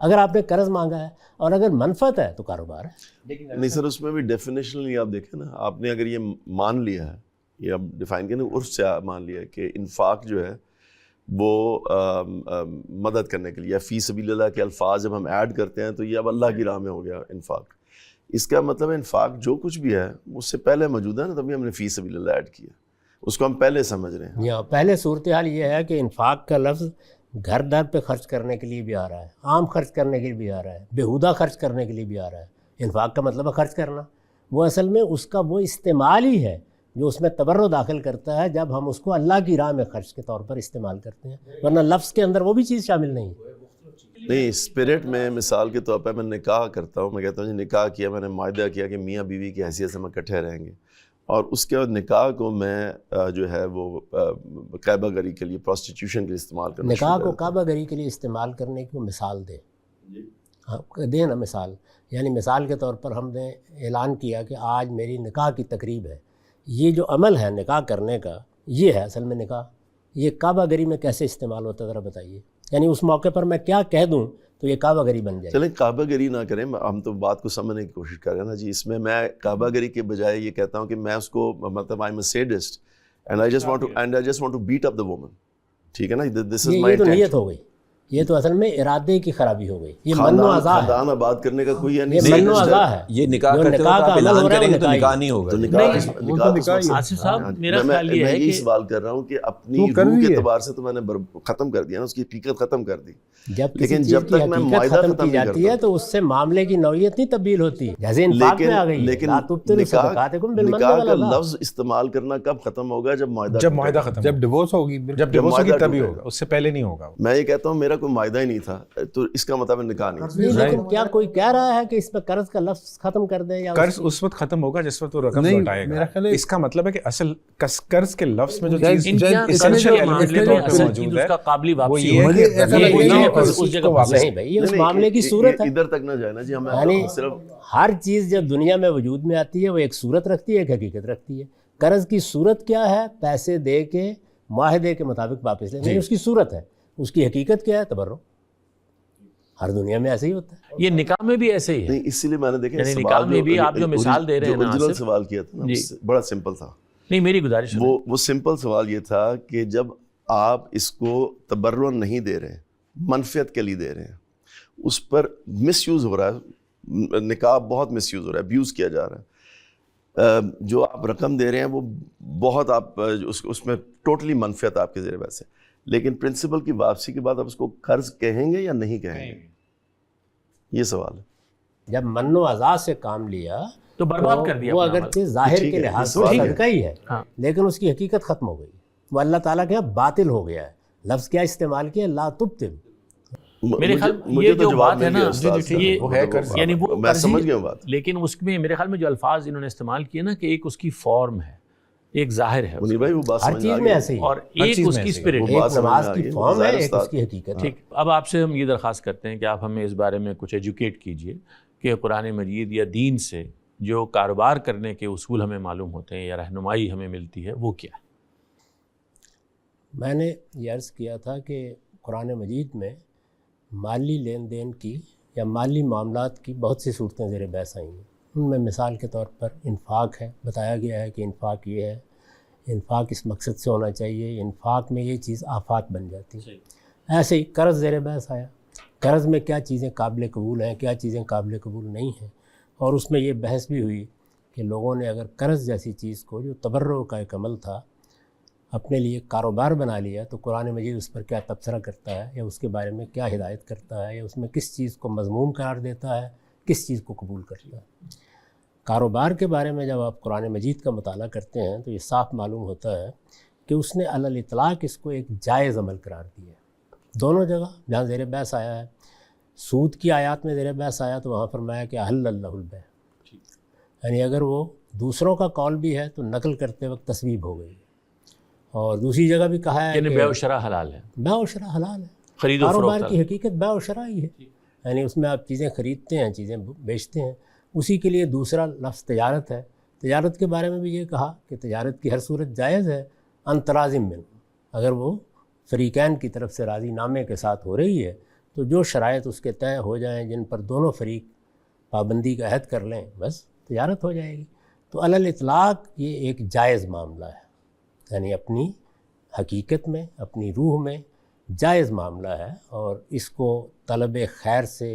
اگر آپ نے قرض مانگا ہے اور اگر منفعت ہے تو کاروبار ہے. نہیں سر، اس میں بھی ڈیفینیشنلی آپ دیکھیں نا، آپ نے اگر یہ مان لیا ہے، یہ آپ ڈیفائن کریں، عرف سے مان لیا ہے کہ انفاق جو ہے وہ مدد کرنے کے لیے، فی سبیل اللہ کے الفاظ جب ہم ایڈ کرتے ہیں تو یہ اب اللہ کی راہ میں ہو گیا انفاق. اس کا مطلب انفاق جو کچھ بھی ہے اس سے پہلے موجود ہے نا، تبھی ہم نے فی سبیل اللہ ایڈ کیا، اس کو ہم پہلے سمجھ رہے ہیں. یہاں پہلے صورتحال یہ ہے کہ انفاق کا لفظ گھر در پہ خرچ کرنے کے لیے بھی آ رہا ہے، عام خرچ کرنے کے لیے بھی آ رہا ہے، بیہودہ خرچ کرنے کے لیے بھی آ رہا ہے. انفاق کا مطلب ہے خرچ کرنا. وہ اصل میں اس کا وہ استعمال ہی ہے جو اس میں تبرع داخل کرتا ہے جب ہم اس کو اللہ کی راہ میں خرچ کے طور پر استعمال کرتے ہیں، ورنہ لفظ کے اندر وہ بھی چیز شامل نہیں. نہیں، اسپرٹ میں مثال کے طور پہ میں نکاح کرتا ہوں، میں کہتا ہوں جی نکاح کیا، میں نے معاہدہ کیا کہ میاں بیوی کی حیثیت سے ہم اکٹھے رہیں گے، اور اس کے بعد نکاح کو میں جو ہے وہ کعبہ گری کے لیے، پروسٹیٹیوشن کے لیے استعمال کرنا، نکاح کو کعبہ گری کے لیے استعمال کرنے کی مثال دیں، دیں نا مثال. یعنی مثال کے طور پر ہم نے اعلان کیا کہ آج میری نکاح کی تقریب ہے. یہ جو عمل ہے نکاح کرنے کا، یہ ہے اصل میں نکاح. یہ کعبہ گری میں کیسے استعمال ہوتا ہے ذرا بتائیے. یعنی اس موقع پر میں کیا کہہ دوں تو یہ کعبہ گری بن جائے. چلیں کعبہ گری نہ کریں، ہم تو بات کو سمجھنے کی کوشش کر رہے ہیں نا جی. اس میں کعبہ گری کے بجائے یہ کہتا ہوں کہ میں اس کو مطلب I am a sadist and I just want to beat up the woman. ٹھیک ہے نا، دس از مائی یہ تو نیت ہو گئی، یہ تو اصل میں ارادے کی خرابی ہو گئی. یہ من و عزا ہے، خاندان آباد کرنے کا کوئی یہ من و عزا ہے. یہ نکاح کرتے وقت آپ اعلان کریں گے تو نکاح نہیں ہوگا. آصف صاحب میرا خیال یہ میں ہے یہی کہ سوال کر رہا ہوں کہ اپنی روح کے اعتبار سے تو میں نے ختم کر دیا نا، اس کی حقیقت ختم کر دی. لیکن جب تک میں حقیقت ختم کی جاتی ہے تو اس سے معاملے کی نوعیت نہیں تبدیل ہوتی. جیسے انفاق میں آ گئی، لیکن نکاح کا لفظ استعمال کرنا کب ختم ہوگا؟ جب معاہدہ ختم، جب ڈیورس ہوگی، جب ڈیورس ہوگی تبھی ہوگا، اس سے پہلے نہیں ہوگا. میں یہ کہتا ہوں میرا کوئی معاہدہ ہی نہیں تھا تو اس کا مطلب نکاح نہیں. لیکن کیا کوئی کہہ رہا ہے کہ اس میں قرض کا لفظ ختم کر دیں؟ یا قرض اس وقت ختم ہوگا جس وقت وہ رقم لوٹائے گا. اس کا مطلب ہے کہ اصل قرض کے لفظ میں جو چیز ایسنشیل ایلیمنٹ موجود ہے، اس کا قابل واپسی نہیں بھائی، یہ اس معاملے کی صورت ہے. ادھر تک نہ جائے نا جی. یعنی ہر چیز جب دنیا میں وجود میں آتی ہے وہ ایک صورت رکھتی ہے، ایک حقیقت رکھتی ہے. قرض کی صورت کیا ہے؟ پیسے دے کے معاہدے کے مطابق واپس لینا، اس کی صورت ہے. اس کی حقیقت کیا ہے؟ تبرع. ہر دنیا میں ایسے ہی ہوتا ہے. یہ نکاح میں بھی ایسے ہی ہے. اسی لیے میں نے دیکھا نکاح میں بھی آپ جو مثال دے رہے ہیں نا، سوال کیا تھا بڑا سمپل تھا. نہیں میری گزارش وہ سمپل سوال یہ تھا کہ جب آپ اس کو تبرع نہیں دے رہے، منفعت کے لیے دے رہے ہیں، اس پر مس یوز ہو رہا ہے. نکاح بہت مس یوز ہو رہا ہے، ابیوز کیا جا رہا ہے. جو آپ رقم دے رہے ہیں وہ بہت آپ اس میں ٹوٹلی منفعت آپ کے زیر بحث ہے، لیکن پرنسپل کی واپسی کے بعد آپ اس کو قرض کہیں گے یا نہیں کہیں گے؟ یہ سوال ہے. جب من و عزا سے کام لیا تو برباد کر دیا. وہ اگرچہ ظاہر کے لحاظ سے صدقہ ہی ہے، لیکن اس کی حقیقت ختم ہو گئی. وہ اللہ تعالیٰ کے یہاں باطل ہو گیا ہے. لفظ کیا استعمال کیا؟ لا تبطل. میرے خیال یہ جو بات ہے نا، یعنی وہ میں سمجھ گیا بات، لیکن اس میں میرے خیال میں جو الفاظ انہوں نے استعمال کیے نا کہ ایک اس کی فارم ہے، ایک ظاہر ہے، ہر چیز میں ایسے ہی، اور ایک اس کی اسپرٹ، ایک نماز کی فارم ہے، ایک اس کی حقیقت. ٹھیک. اب آپ سے ہم یہ درخواست کرتے ہیں کہ آپ ہمیں اس بارے میں کچھ ایجوکیٹ کیجئے کہ قرآن مجید یا دین سے جو کاروبار کرنے کے اصول ہمیں معلوم ہوتے ہیں یا رہنمائی ہمیں ملتی ہے وہ کیا ہے. میں نے یہ عرض کیا تھا کہ قرآن مجید میں مالی لین دین کی یا مالی معاملات کی بہت سی صورتیں زیر بحث آئی ہیں. ان میں مثال کے طور پر انفاق ہے. بتایا گیا ہے کہ انفاق یہ ہے، انفاق اس مقصد سے ہونا چاہیے، انفاق میں یہ چیز آفات بن جاتی ہے. ایسے ہی قرض زیر بحث آیا. قرض میں کیا چیزیں قابل قبول ہیں، کیا چیزیں قابل قبول نہیں ہیں. اور اس میں یہ بحث بھی ہوئی کہ لوگوں نے اگر قرض جیسی چیز کو جو تبرع کا ایک عمل تھا اپنے لیے کاروبار بنا لیا تو قرآن مجید اس پر کیا تبصرہ کرتا ہے، یا اس کے بارے میں کیا ہدایت کرتا ہے، یا اس میں کس چیز کو مذموم قرار دیتا ہے، کس چیز کو قبول کرتا ہے. کاروبار کے بارے میں جب آپ قرآن مجید کا مطالعہ کرتے ہیں تو یہ صاف معلوم ہوتا ہے کہ اس نے علی الاطلاق اس کو ایک جائز عمل قرار دیا ہے. دونوں جگہ جہاں زیر بحث آیا ہے، سود کی آیات میں زیر بحث آیا تو وہاں فرمایا کہ احل اللہ البیع، یعنی اگر وہ دوسروں کا قول بھی ہے تو نقل کرتے وقت تصویب ہو گئی. اور دوسری جگہ بھی کہا ہے یعنی بیع و شراء حلال ہے. بیع و شراء حلال ہے. خرید و فروخت کاروبار کی حقیقت بیع و شراء ہی ہے. یعنی اس میں آپ چیزیں خریدتے ہیں، چیزیں بیچتے ہیں. اسی کے لیے دوسرا لفظ تجارت ہے. تجارت کے بارے میں بھی یہ کہا کہ تجارت کی ہر صورت جائز ہے عن تراضٍ منہم، اگر وہ فریقین کی طرف سے راضی نامے کے ساتھ ہو رہی ہے تو جو شرائط اس کے طے ہو جائیں جن پر دونوں فریق پابندی کا عہد کر لیں بس تجارت ہو جائے گی. تو علی الاطلاق یہ ایک جائز معاملہ ہے، یعنی اپنی حقیقت میں اپنی روح میں جائز معاملہ ہے. اور اس کو طلب خیر سے،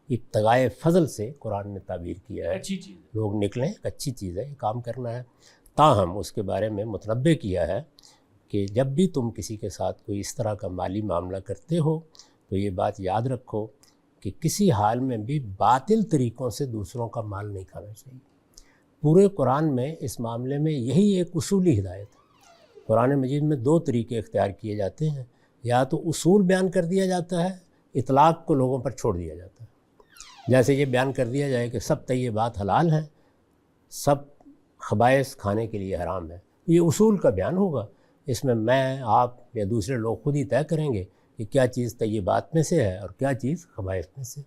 ابتغائے فضل سے قرآن نے تعبیر کیا ہے. اچھی چیز ہے، لوگ نکلیں، اچھی چیز ہے، یہ کام کرنا ہے. تاہم اس کے بارے میں متنبہ کیا ہے کہ جب بھی تم کسی کے ساتھ کوئی اس طرح کا مالی معاملہ کرتے ہو تو یہ بات یاد رکھو کہ کسی حال میں بھی باطل طریقوں سے دوسروں کا مال نہیں کھانا چاہیے. پورے قرآن میں اس معاملے میں یہی ایک اصولی ہدایت ہے. قرآن مجید میں دو طریقے اختیار کیے جاتے ہیں، یا تو اصول بیان کر دیا جاتا ہے، اطلاق کو لوگوں پر چھوڑ دیا جاتا ہے. جیسے یہ بیان کر دیا جائے کہ سب طیبات حلال ہیں، سب خبائث کھانے کے لیے حرام ہے، یہ اصول کا بیان ہوگا، اس میں آپ یا دوسرے لوگ خود ہی طے کریں گے کہ کیا چیز طیبات میں سے ہے اور کیا چیز خبائث میں سے۔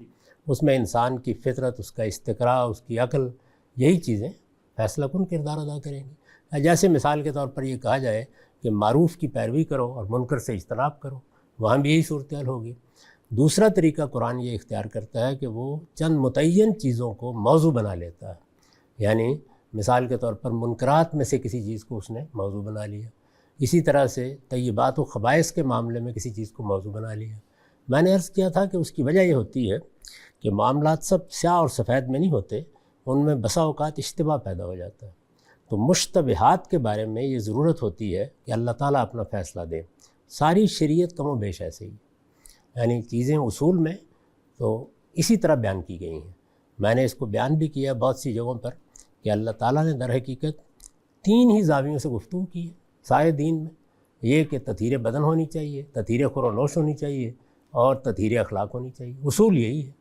اس میں انسان کی فطرت، اس کا استقراء، اس کی عقل، یہی چیزیں فیصلہ کن کردار ادا کریں گی۔ جیسے مثال کے طور پر یہ کہا جائے کہ معروف کی پیروی کرو اور منکر سے اجتناب کرو، وہاں بھی یہی صورتحال ہوگی۔ دوسرا طریقہ قرآن یہ اختیار کرتا ہے کہ وہ چند متعین چیزوں کو موضوع بنا لیتا ہے، یعنی مثال کے طور پر منکرات میں سے کسی چیز کو اس نے موضوع بنا لیا، اسی طرح سے طیبات و خبائث کے معاملے میں کسی چیز کو موضوع بنا لیا۔ میں نے عرض کیا تھا کہ اس کی وجہ یہ ہوتی ہے کہ معاملات سب سیاہ اور سفید میں نہیں ہوتے، ان میں بسا اوقات اشتباہ پیدا ہو جاتا ہے۔ تو مشتبہات کے بارے میں یہ ضرورت ہوتی ہے کہ اللہ تعالیٰ اپنا فیصلہ دے۔ ساری شریعت کم و بیش ایسے ہی، یعنی چیزیں اصول میں تو اسی طرح بیان کی گئی ہیں۔ میں نے اس کو بیان بھی کیا بہت سی جگہوں پر کہ اللہ تعالیٰ نے در حقیقت 3 ہی زاویوں سے گفتگو کی ہے سارے دین میں، یہ کہ تطہیر بدن ہونی چاہیے، تطہیر خور و نوش ہونی چاہیے اور تطہیر اخلاق ہونی چاہیے۔ اصول یہی ہے۔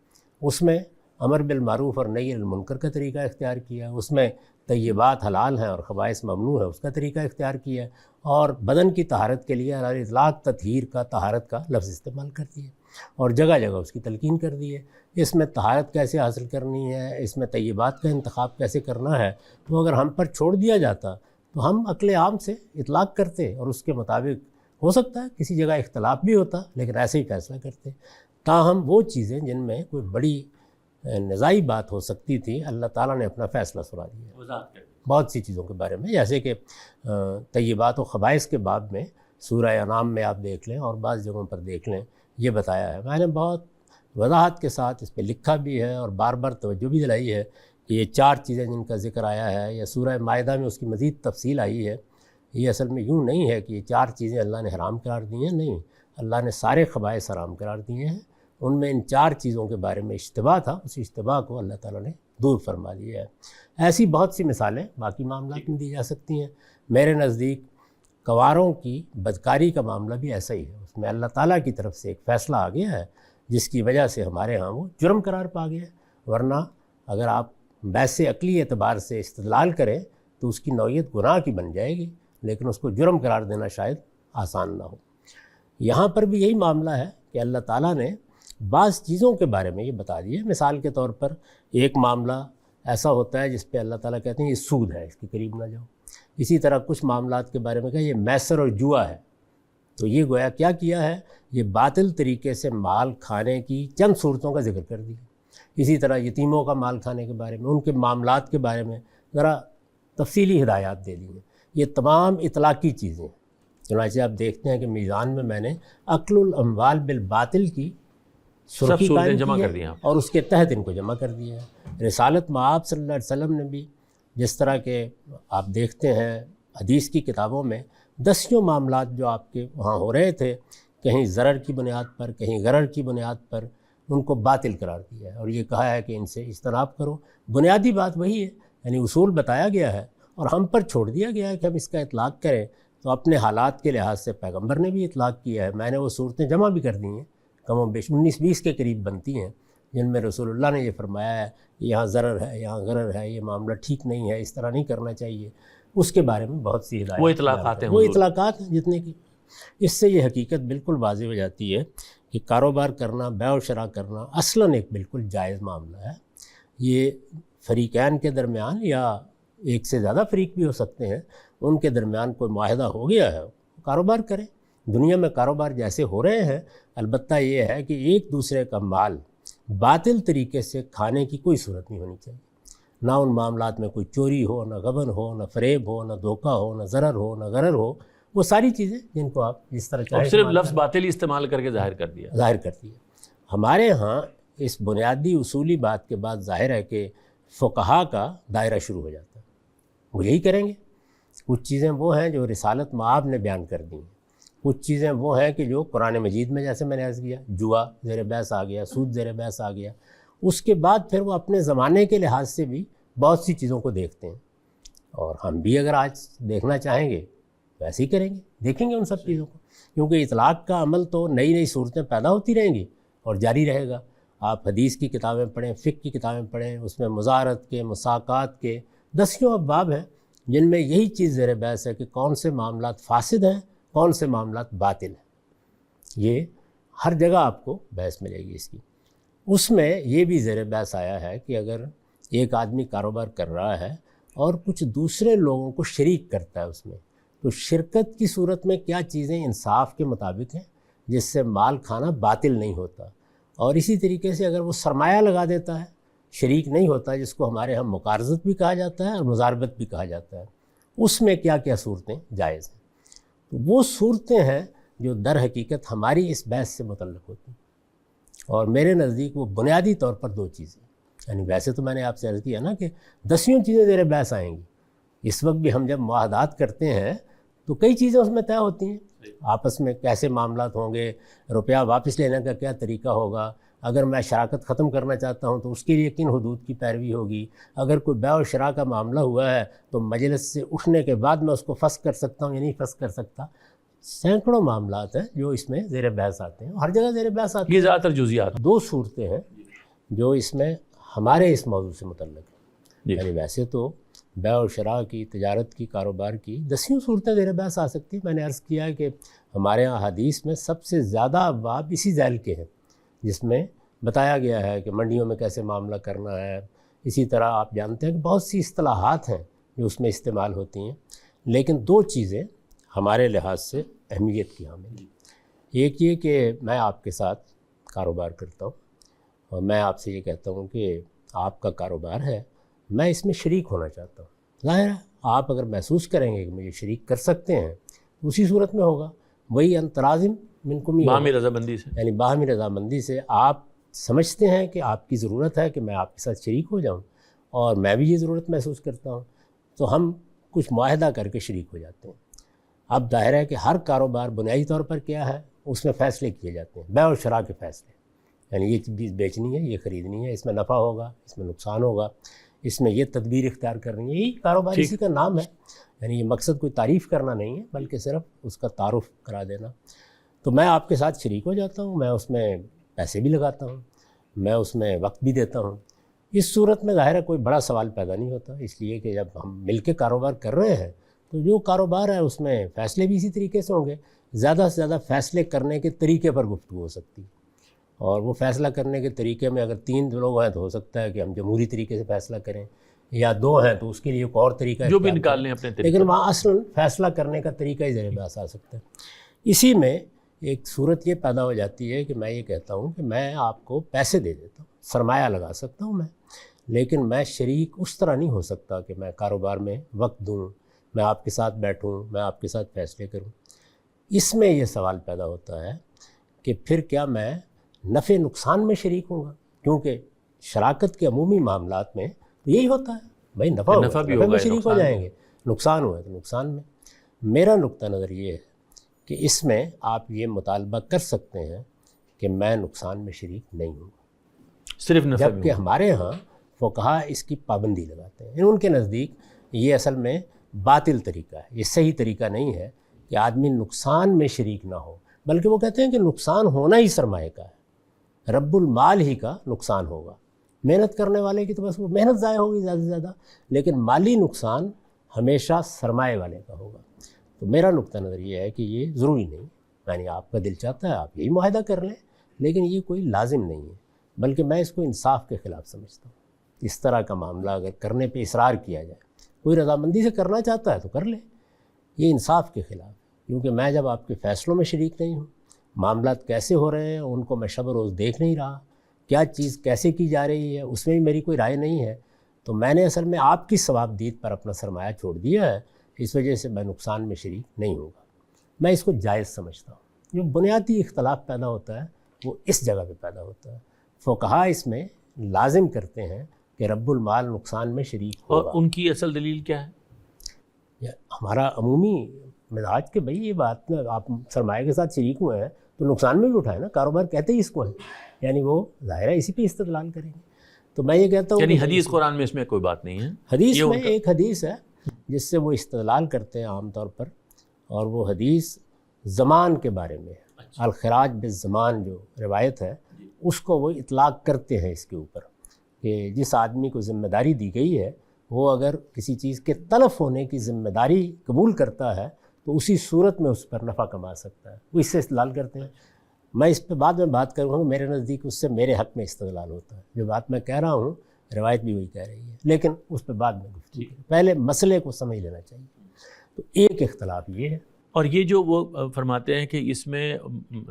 اس میں امر بالمعروف اور نہی عن المنکر کا طریقہ اختیار کیا، اس میں طیبات حلال ہیں اور خبائث ممنوع ہے اس کا طریقہ اختیار کیا، اور بدن کی طہارت کے لیے علی اطلاق تطہیر کا، طہارت کا لفظ استعمال کر دیا اور جگہ جگہ اس کی تلقین کر دی ہے۔ اس میں طہارت کیسے حاصل کرنی ہے، اس میں طیبات کا انتخاب کیسے کرنا ہے، تو اگر ہم پر چھوڑ دیا جاتا تو ہم عقل عام سے اطلاق کرتے اور اس کے مطابق ہو سکتا ہے کسی جگہ اختلاف بھی ہوتا، لیکن ایسے ہی فیصلہ کرتے۔ تاہم وہ چیزیں جن میں کوئی بڑی نزاعی بات ہو سکتی تھی، اللہ تعالیٰ نے اپنا فیصلہ سنا دیا بہت سی چیزوں کے بارے میں، جیسے کہ طیبات و خبائث کے باب میں سورہ انعام میں آپ دیکھ لیں اور بعض جگہوں پر دیکھ لیں، یہ بتایا ہے۔ میں نے بہت وضاحت کے ساتھ اس پہ لکھا بھی ہے اور بار بار توجہ بھی دلائی ہے کہ یہ 4 چیزیں جن کا ذکر آیا ہے، یا سورہ مائدہ میں اس کی مزید تفصیل آئی ہے، یہ اصل میں یوں نہیں ہے کہ یہ 4 چیزیں اللہ نے حرام قرار دی ہیں، نہیں، اللہ نے سارے خبائث حرام قرار دیے ہیں۔ ان میں ان 4 چیزوں کے بارے میں اشتباہ تھا، اس اشتباہ کو اللہ تعالیٰ نے دور فرما دیا ہے۔ ایسی بہت سی مثالیں باقی معاملات میں دی جا سکتی ہیں۔ میرے نزدیک کنواروں کی بدکاری کا معاملہ بھی ایسا ہی ہے، اس میں اللہ تعالیٰ کی طرف سے ایک فیصلہ آ گیا ہے جس کی وجہ سے ہمارے ہاں وہ جرم قرار پا گیا ہے، ورنہ اگر آپ ویسے عقلی اعتبار سے استدلال کریں تو اس کی نوعیت گناہ کی بن جائے گی، لیکن اس کو جرم قرار دینا شاید آسان نہ ہو۔ یہاں پر بھی یہی معاملہ ہے کہ اللہ تعالیٰ نے بعض چیزوں کے بارے میں یہ بتا دیا۔ مثال کے طور پر ایک معاملہ ایسا ہوتا ہے جس پہ اللہ تعالیٰ کہتے ہیں یہ سود ہے، اس کے قریب نہ جاؤ۔ اسی طرح کچھ معاملات کے بارے میں کہا یہ میسر اور جوا ہے، تو یہ گویا کیا ہے، یہ باطل طریقے سے مال کھانے کی چند صورتوں کا ذکر کر دیا۔ اسی طرح یتیموں کا مال کھانے کے بارے میں، ان کے معاملات کے بارے میں ذرا تفصیلی ہدایات دے دی ہیں۔ یہ تمام اطلاقی چیزیں، چنانچہ آپ دیکھتے ہیں کہ میزان میں میں نے اکل الاموال بالباطل کی سرخی قائم جمع کی کر ہے دیا اور اس کے تحت ان کو جمع کر دیا ہے۔ رسالت مآب صلی اللہ علیہ وسلم نے بھی جس طرح کے آپ دیکھتے ہیں حدیث کی کتابوں میں دسیوں معاملات جو آپ کے وہاں ہو رہے تھے، کہیں ضرر کی بنیاد پر، کہیں غرر کی بنیاد پر، ان کو باطل قرار دیا ہے اور یہ کہا ہے کہ ان سے اجتناب کرو۔ بنیادی بات وہی ہے، یعنی اصول بتایا گیا ہے اور ہم پر چھوڑ دیا گیا ہے کہ ہم اس کا اطلاق کریں۔ تو اپنے حالات کے لحاظ سے پیغمبر نے بھی اطلاق کیا ہے، میں نے وہ صورتیں جمع بھی کر دی ہیں، کم و بیش 19-20 کے قریب بنتی ہیں، جن میں رسول اللہ نے یہ فرمایا ہے کہ یہاں ضرر ہے، یہاں غرر ہے، یہ معاملہ ٹھیک نہیں ہے، اس طرح نہیں کرنا چاہیے۔ اس کے بارے میں بہت سی ہدایات، وہ اطلاقات ہیں، وہ اطلاقات ہیں جتنے کی۔ اس سے یہ حقیقت بالکل واضح ہو جاتی ہے کہ کاروبار کرنا، بیع و شراء کرنا اصلاً ایک بالکل جائز معاملہ ہے۔ یہ فریقین کے درمیان یا ایک سے زیادہ فریق بھی ہو سکتے ہیں، ان کے درمیان کوئی معاہدہ ہو گیا ہے، کاروبار کریں۔ دنیا میں کاروبار جیسے ہو رہے ہیں، البتہ یہ ہے کہ ایک دوسرے کا مال باطل طریقے سے کھانے کی کوئی صورت نہیں ہونی چاہیے۔ نہ ان معاملات میں کوئی چوری ہو، نہ غبن ہو، نہ فریب ہو، نہ دھوکہ ہو، نہ ضرر ہو، نہ غرر ہو، وہ ساری چیزیں جن کو آپ جس طرح چاہیں صرف لفظ باطل ہی استعمال کر کے ظاہر کر دیا، ظاہر کرتی ہے۔ ہمارے ہاں اس بنیادی اصولی بات کے بعد ظاہر ہے کہ فقہا کا دائرہ شروع ہو جاتا ہے، وہ یہی کریں گے۔ کچھ چیزیں وہ ہیں جو رسالت مآب نے بیان کر دی ہیں، کچھ چیزیں وہ ہیں کہ جو قرآن مجید میں، جیسے میں نے عرض کیا، جوا زیر بحث آ گیا، سود زیر بحث آ گیا۔ اس کے بعد پھر وہ اپنے زمانے کے لحاظ سے بھی بہت سی چیزوں کو دیکھتے ہیں، اور ہم بھی اگر آج دیکھنا چاہیں گے ویسے ہی کریں گے، دیکھیں گے ان سب چیزوں کو، کیونکہ اطلاق کا عمل تو نئی نئی صورتیں پیدا ہوتی رہیں گی اور جاری رہے گا۔ آپ حدیث کی کتابیں پڑھیں، فقہ کی کتابیں پڑھیں، اس میں مزارت کے، مساقات کے دسیوں ابواب ہیں جن میں یہی چیز زیر بحث ہے کہ کون سے معاملات فاسد ہیں، کون سے معاملات باطل ہیں۔ یہ ہر جگہ آپ کو بحث ملے گی اس کی۔ اس میں یہ بھی زیر بحث آیا ہے کہ اگر ایک آدمی کاروبار کر رہا ہے اور کچھ دوسرے لوگوں کو شریک کرتا ہے اس میں، تو شرکت کی صورت میں کیا چیزیں انصاف کے مطابق ہیں جس سے مال کھانا باطل نہیں ہوتا، اور اسی طریقے سے اگر وہ سرمایہ لگا دیتا ہے، شریک نہیں ہوتا، جس کو ہمارے ہم مقارضت بھی کہا جاتا ہے اور مزاربت بھی کہا جاتا ہے، اس میں کیا کیا صورتیں جائز ہیں۔ تو وہ صورتیں ہیں جو در حقیقت ہماری اس بحث سے متعلق ہوتی ہیں، اور میرے نزدیک وہ بنیادی طور پر دو چیزیں، یعنی ویسے تو میں نے آپ سے عرض کیا نا کہ 10 چیزیں زیر بحث آئیں گی۔ اس وقت بھی ہم جب معاہدات کرتے ہیں تو کئی چیزیں اس میں طے ہوتی ہیں، آپس میں کیسے معاملات ہوں گے، روپیہ واپس لینے کا کیا طریقہ ہوگا، اگر میں شراکت ختم کرنا چاہتا ہوں تو اس کے لیے کن حدود کی پیروی ہوگی، اگر کوئی بیع و شراء کا معاملہ ہوا ہے تو مجلس سے اٹھنے کے بعد میں اس کو فسخ کر سکتا ہوں یا نہیں فسخ کر سکتا۔ سینکڑوں معاملات ہیں جو اس میں زیر بحث آتے ہیں، ہر جگہ زیر بحث آتے ہیں۔ یہ زیادہ تر جزیات۔ دو صورتیں ہیں جو اس میں ہمارے اس موضوع سے متعلق ہیں، جی۔ یعنی ویسے تو بیع و شراء کی، تجارت کی، کاروبار کی 10 صورتیں زیر بحث آ سکتی ہیں۔ میں نے عرض کیا کہ ہمارے ہاں حدیث میں سب سے زیادہ ابواب اسی ذیل کے ہیں، جس میں بتایا گیا ہے کہ منڈیوں میں کیسے معاملہ کرنا ہے۔ اسی طرح آپ جانتے ہیں کہ بہت سی اصطلاحات ہیں جو اس میں استعمال ہوتی ہیں، لیکن دو چیزیں ہمارے لحاظ سے اہمیت کی حامل ہیں۔ ایک یہ کہ میں آپ کے ساتھ کاروبار کرتا ہوں اور میں آپ سے یہ کہتا ہوں کہ آپ کا کاروبار ہے، میں اس میں شریک ہونا چاہتا ہوں۔ ظاہر ہے آپ اگر محسوس کریں گے کہ مجھے شریک کر سکتے ہیں تو اسی صورت میں ہوگا، وہی انترازم منکم ہی باہمی ہوگا، رضامندی سے۔ یعنی باہمی رضامندی سے آپ سمجھتے ہیں کہ آپ کی ضرورت ہے کہ میں آپ کے ساتھ شریک ہو جاؤں اور میں بھی یہ ضرورت محسوس کرتا ہوں، تو ہم کچھ معاہدہ کر کے شریک ہو جاتے ہیں۔ اب ظاہر ہے کہ ہر کاروبار بنیادی طور پر کیا ہے، اس میں فیصلے کیے جاتے ہیں، بیع و شراء کے فیصلے، یعنی یہ چیز بیچنی ہے، یہ خریدنی ہے، اس میں نفع ہوگا، اس میں نقصان ہوگا، اس میں یہ تدبیر اختیار کرنی ہے، یہی کاروبار اسی کا نام ہے۔ یعنی یہ مقصد کوئی تعریف کرنا نہیں ہے بلکہ صرف اس کا تعارف کرا دینا۔ تو میں آپ کے ساتھ شریک ہو جاتا ہوں، میں اس میں پیسے بھی لگاتا ہوں، میں اس میں وقت بھی دیتا ہوں۔ اس صورت میں ظاہر ہے کوئی بڑا سوال پیدا نہیں ہوتا، اس لیے کہ جب ہم مل کے کاروبار کر رہے ہیں تو جو کاروبار ہے اس میں فیصلے بھی اسی طریقے سے ہوں گے۔ زیادہ سے زیادہ فیصلے کرنے کے طریقے پر گفتگو ہو سکتی ہے، اور وہ فیصلہ کرنے کے طریقے میں اگر 3 لوگ ہیں تو ہو سکتا ہے کہ ہم جمہوری طریقے سے فیصلہ کریں، یا 2 ہیں تو اس کے لیے ایک اور طریقہ جو بھی اختیار نکال کریں۔ لیں اپنے طریقے۔ لیکن وہاں اصل فیصلہ کرنے کا طریقہ ہی زیر بحث آ سکتا ہے۔ اسی میں ایک صورت یہ پیدا ہو جاتی ہے کہ میں یہ کہتا ہوں کہ میں آپ کو پیسے دے دیتا ہوں، سرمایہ لگا سکتا ہوں میں، لیکن میں شریک اس طرح نہیں ہو سکتا کہ میں کاروبار میں وقت دوں، میں آپ کے ساتھ بیٹھوں، میں آپ کے ساتھ فیصلے کروں۔ اس میں یہ سوال پیدا ہوتا ہے کہ پھر کیا میں نفع نقصان میں شریک ہوں گا، کیونکہ شراکت کے عمومی معاملات میں یہی ہوتا ہے، بھائی نفع ہوا تو بھی نفع ہوگا، میں شریک ہو نقصان جائیں گے، نقصان ہوا تو نقصان میں۔ میرا نقطہ نظر یہ ہے کہ اس میں آپ یہ مطالبہ کر سکتے ہیں کہ میں نقصان میں شریک نہیں ہوں، صرف نفع جبکہ ہمارے ہاں فقہا اس کی پابندی لگاتے ہیں۔ ان کے نزدیک یہ اصل میں باطل طریقہ ہے، یہ صحیح طریقہ نہیں ہے کہ آدمی نقصان میں شریک نہ ہو، بلکہ وہ کہتے ہیں کہ نقصان ہونا ہی سرمایہ کا ہے، رب المال ہی کا نقصان ہوگا، محنت کرنے والے کی تو بس وہ محنت ضائع ہوگی زیادہ سے زیادہ، لیکن مالی نقصان ہمیشہ سرمایہ والے کا ہوگا۔ تو میرا نقطہ نظر یہ ہے کہ یہ ضروری نہیں، یعنی آپ کا دل چاہتا ہے آپ یہی معاہدہ کر لیں، لیکن یہ کوئی لازم نہیں ہے، بلکہ میں اس کو انصاف کے خلاف سمجھتا ہوں۔ اس طرح کا معاملہ اگر کرنے پہ اصرار کیا جائے، کوئی رضامندی سے کرنا چاہتا ہے تو کر لے، یہ انصاف کے خلاف ہے، کیونکہ میں جب آپ کے فیصلوں میں شریک نہیں ہوں، معاملات کیسے ہو رہے ہیں ان کو میں شب و روز دیکھ نہیں رہا، کیا چیز کیسے کی جا رہی ہے اس میں بھی میری کوئی رائے نہیں ہے، تو میں نے اصل میں آپ کی ثوابدید پر اپنا سرمایہ چھوڑ دیا ہے، اس وجہ سے میں نقصان میں شریک نہیں ہوں گا۔ میں اس کو جائز سمجھتا ہوں۔ جو بنیادی اختلاف پیدا ہوتا ہے وہ اس جگہ پہ پیدا ہوتا ہے، فقہا اس میں لازم کرتے ہیں کہ رب المال نقصان میں شریک ہوگا۔ اور ان کی اصل دلیل کیا ہے؟ ہمارا عمومی مزاج کہ بھئی یہ بات نا، آپ سرمایہ کے ساتھ شریک ہوئے ہیں تو نقصان میں بھی اٹھائے نا، کاروبار کہتے ہی اس کو ہے، یعنی وہ ظاہر ہے اسی پہ استدلال کریں گے۔ تو میں یہ کہتا ہوں یعنی کہ حدیث قرآن میں اس میں کوئی بات نہیں ہے، حدیث یہ میں ان کا- ایک حدیث ہے جس سے وہ استدلال کرتے ہیں عام طور پر، اور وہ حدیث زمان کے بارے میں ہے، الخراج بالزمان جو روایت ہے اس کو وہ اطلاق کرتے ہیں اس کے اوپر، کہ جس آدمی کو ذمہ داری دی گئی ہے وہ اگر کسی چیز کے تلف ہونے کی ذمہ داری قبول کرتا ہے تو اسی صورت میں اس پر نفع کما سکتا ہے، وہ اس سے استدلال کرتے ہیں۔ میں اس پہ بعد میں بات کروں گا، میرے نزدیک اس سے میرے حق میں استدلال ہوتا ہے، جو بات میں کہہ رہا ہوں روایت بھی وہی کہہ رہی ہے، لیکن اس پہ بعد میں گفتگو پہلے مسئلے کو سمجھ لینا چاہیے۔ تو ایک اختلاف یہ ہے، اور یہ جو وہ فرماتے ہیں کہ اس میں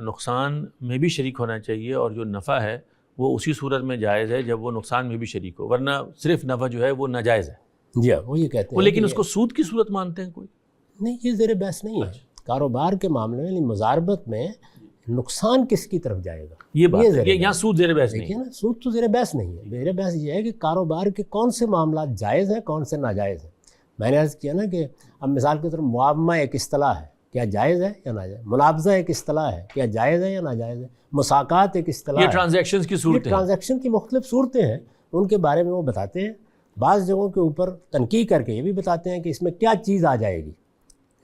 نقصان میں بھی شریک ہونا چاہیے، اور جو نفع ہے وہ اسی صورت میں جائز ہے جب وہ نقصان میں بھی شریک ہو، ورنہ صرف نفع جو ہے وہ ناجائز ہے۔ جی ہاں، وہ یہ کہتے وہ ہیں لیکن اس کو سود کی صورت مانتے ہیں کوئی؟ نہیں، یہ زیر بحث نہیں ہے۔ کاروبار کے معاملے میں یعنی مضاربت میں نقصان کس کی طرف جائے گا، یہ بات زیر ہے، یہاں سود زیر بحث نہیں دیکھیے نا، سود تو زیر بحث نہیں ہے۔ زیر بحث یہ ہے کہ کاروبار کے کون سے معاملات جائز ہیں، کون سے ناجائز ہیں۔ میں نے عرض کیا نا کہ اب مثال کے طور پر معاملہ ایک اصطلاح ہے، کیا جائز ہے یا ناجائز؟ مناوضہ ایک اصطلاح ہے، کیا جائز ہے یا ناجائز ہے؟ مساقات ایک اصطلاح یہ ہے، ٹرانزیکشنز کی یہ صورتیں ہیں۔ ٹرانزیکشن کی مختلف صورتیں ہیں، ان کے بارے میں وہ بتاتے ہیں۔ بعض جگہوں کے اوپر تنقید کر کے یہ بھی بتاتے ہیں کہ اس میں کیا چیز آ جائے گی،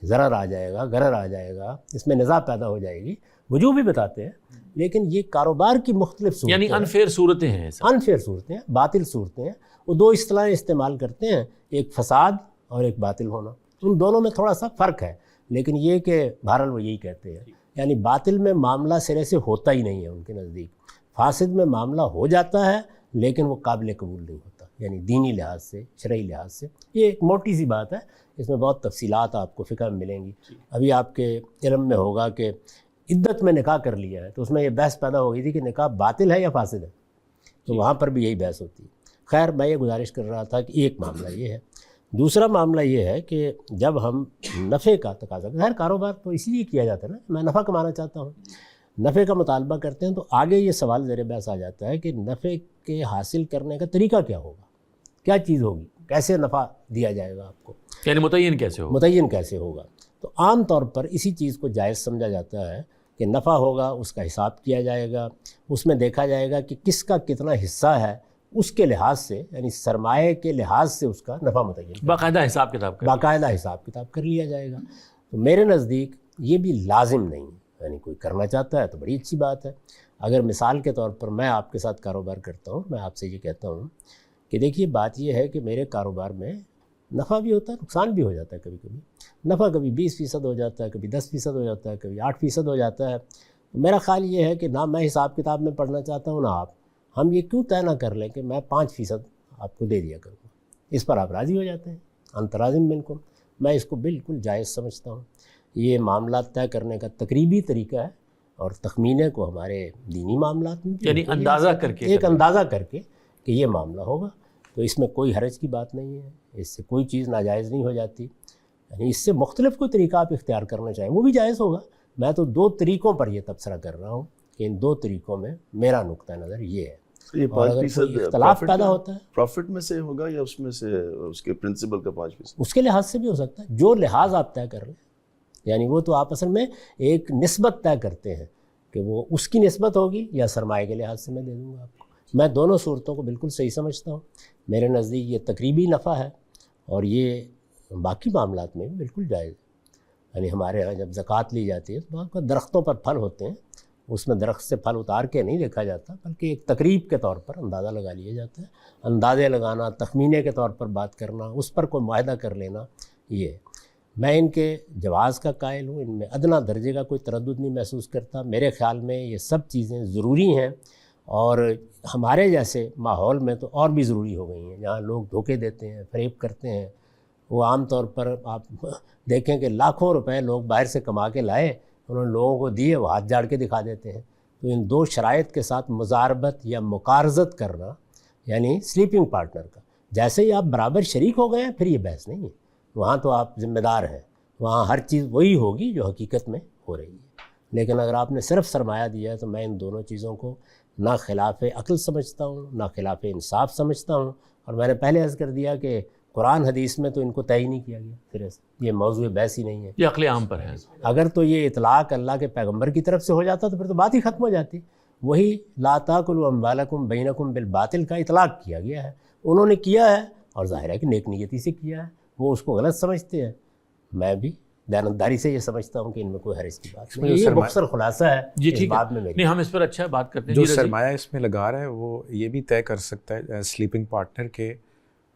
ضرر آ جائے گا، غرر آ جائے گا، اس میں نزاع پیدا ہو جائے گی، وجوہ بھی بتاتے ہیں۔ لیکن یہ کاروبار کی مختلف صورتیں یعنی انفیئر صورتیں ہیں ایسا۔ انفیئر صورتیں ہیں، باطل صورتیں ہیں۔ وہ دو اصطلاحیں استعمال کرتے ہیں، ایک فساد اور ایک باطل ہونا۔ ان دونوں میں تھوڑا سا فرق ہے، لیکن یہ کہ بہرحال وہ یہی کہتے ہیں، یعنی باطل میں معاملہ سرے سے ہوتا ہی نہیں ہے ان کے نزدیک، فاسد میں معاملہ ہو جاتا ہے لیکن وہ قابل قبول نہیں ہوتا، یعنی دینی لحاظ سے، شرعی لحاظ سے۔ یہ ایک موٹی سی بات ہے، اس میں بہت تفصیلات آپ کو فقہ میں ملیں گی۔ ابھی آپ کے علم میں ہوگا کہ عدت میں نکاح کر لیا ہے تو اس میں یہ بحث پیدا ہو گئی تھی کہ نکاح باطل ہے یا فاسد ہے، تو وہاں پر بھی یہی بحث ہوتی ہے۔ خیر، میں یہ گزارش کر رہا تھا کہ ایک معاملہ یہ ہے۔ دوسرا معاملہ یہ ہے کہ جب ہم نفع کا تقاضا، خیر کاروبار تو اس لیے کیا جاتا ہے نا، میں نفع کمانا چاہتا ہوں، نفع کا مطالبہ کرتے ہیں، تو آگے یہ سوال زیر بحث آ جاتا ہے کہ نفع کے حاصل کرنے کا طریقہ کیا ہوگا، کیا چیز ہوگی، کیسے نفع دیا جائے گا آپ کو، یعنی متعین کیسے ہو؟ متعین کیسے ہوگا۔ تو عام طور پر اسی چیز کو جائز سمجھا جاتا ہے کہ نفع ہوگا، اس کا حساب کیا جائے گا، اس میں دیکھا جائے گا کہ کس کا کتنا حصہ ہے، اس کے لحاظ سے یعنی سرمایہ کے لحاظ سے اس کا نفع متعین، باقاعدہ حساب کتاب کا باقاعدہ حساب کتاب کر لیا جائے گا۔ تو میرے نزدیک یہ بھی لازم نہیں ہے، یعنی کوئی کرنا چاہتا ہے تو بڑی اچھی بات ہے۔ اگر مثال کے طور پر میں آپ کے ساتھ کاروبار کرتا ہوں، میں آپ سے یہ کہتا ہوں کہ دیکھیے بات یہ ہے کہ میرے کاروبار میں نفع بھی ہوتا ہے، نقصان بھی ہو جاتا ہے، کبھی کبھی نفع کبھی 20% ہو جاتا ہے، کبھی 10% ہو جاتا ہے، کبھی 8% ہو جاتا ہے۔ تو میرا خیال یہ ہے کہ نہ میں حساب کتاب میں پڑھنا چاہتا ہوں نہ آپ، ہم یہ کیوں طے نہ کر لیں کہ میں 5% آپ کو دے دیا کروں گا، اس پر آپ راضی ہو جاتے ہیں، انت راضٍ منکم۔ میں اس کو بالکل جائز سمجھتا ہوں۔ یہ معاملات طے کرنے کا تقریبی طریقہ ہے، اور تخمینے کو ہمارے دینی معاملات میں بھی یعنی اندازہ کر کے، ایک اندازہ کر کے کہ یہ معاملہ ہوگا، تو اس میں کوئی حرج کی بات نہیں ہے، اس سے کوئی چیز ناجائز نہیں ہو جاتی۔ یعنی اس سے مختلف کوئی طریقہ آپ اختیار کرنا چاہیں وہ بھی جائز ہوگا۔ میں تو 2 طریقوں پر یہ تبصرہ کر رہا ہوں کہ ان 2 طریقوں میں میرا نقطہ نظر یہ ہے۔ یہ اور اگر کوئی اختلاف پیدا ہوتا ہے، پروفٹ میں سے ہوگا یا اس میں سے اس کے پرنسپل کا 5%؟ اس کے لحاظ سے بھی ہو سکتا ہے، جو لحاظ آپ طے کر لیں، یعنی وہ تو آپ اصل میں ایک نسبت طے کرتے ہیں کہ وہ اس کی نسبت ہوگی یا سرمایہ کے لحاظ سے میں دے دوں گا آپ کو۔ میں دونوں صورتوں کو بالکل صحیح سمجھتا ہوں۔ میرے نزدیک یہ تقریبی نفع ہے، اور یہ باقی معاملات میں بھی بالکل جائز ہے۔ یعنی ہمارے یہاں جب زکوٰۃ لی جاتی ہے تو بعض اوقات درختوں پر پھل ہوتے ہیں، اس میں درخت سے پھل اتار کے نہیں دیکھا جاتا، بلکہ ایک تقریب کے طور پر اندازہ لگا لیا جاتا ہے۔ اندازے لگانا، تخمینے کے طور پر بات کرنا، اس پر کوئی معاہدہ کر لینا، یہ میں ان کے جواز کا قائل ہوں، ان میں ادنیٰ درجے کا کوئی تردد نہیں محسوس کرتا۔ میرے خیال میں یہ سب چیزیں ضروری ہیں، اور ہمارے جیسے ماحول میں تو اور بھی ضروری ہو گئی ہیں، جہاں لوگ دھوکے دیتے ہیں، فریب کرتے ہیں۔ وہ عام طور پر آپ دیکھیں کہ لاکھوں روپے لوگ باہر سے کما کے لائے، انہوں نے لوگوں کو دیے، وہ ہاتھ جاڑ کے دکھا دیتے ہیں۔ تو ان 2 شرائط کے ساتھ مزاربت یا مقارضت کرنا، یعنی سلیپنگ پارٹنر کا، جیسے ہی آپ برابر شریک ہو گئے ہیں پھر یہ بحث نہیں ہے، وہاں تو آپ ذمہ دار ہیں، وہاں ہر چیز وہی ہوگی جو حقیقت میں ہو رہی ہے۔ لیکن اگر آپ نے صرف سرمایہ دیا ہے تو میں ان دونوں چیزوں کو نہ خلاف عقل سمجھتا ہوں، نہ خلاف انصاف سمجھتا ہوں۔ اور میں نے پہلے عرض کر دیا کہ قرآن حدیث میں تو ان کو طے ہی نہیں کیا گیا، پھر یہ موضوع بحث ہی نہیں ہے۔ یہ عقل عام پر ہے۔ اگر تو یہ اطلاق اللہ کے پیغمبر کی طرف سے ہو جاتا تو پھر تو بات ہی ختم ہو جاتی۔ وہی لا تاکلوا اموالکم بینکم بالباطل کا اطلاق کیا گیا ہے، انہوں نے کیا ہے، اور ظاہر ہے کہ نیک نیتی سے کیا ہے، وہ اس کو غلط سمجھتے ہیں۔ میں بھی دیانتداری سے یہ سمجھتا ہوں کہ ان میں کوئی حرج کی بات نہیں، یہ مختصر خلاصہ ہے جی اس ٹھیک بات ہے، میں میری۔ نہیں ہم اس پر اچھا بات کرتے ہیں۔ جو جی رضی؟ سرمایہ اس میں لگا رہا ہے وہ یہ بھی طے کر سکتا ہے سلیپنگ پارٹنر کے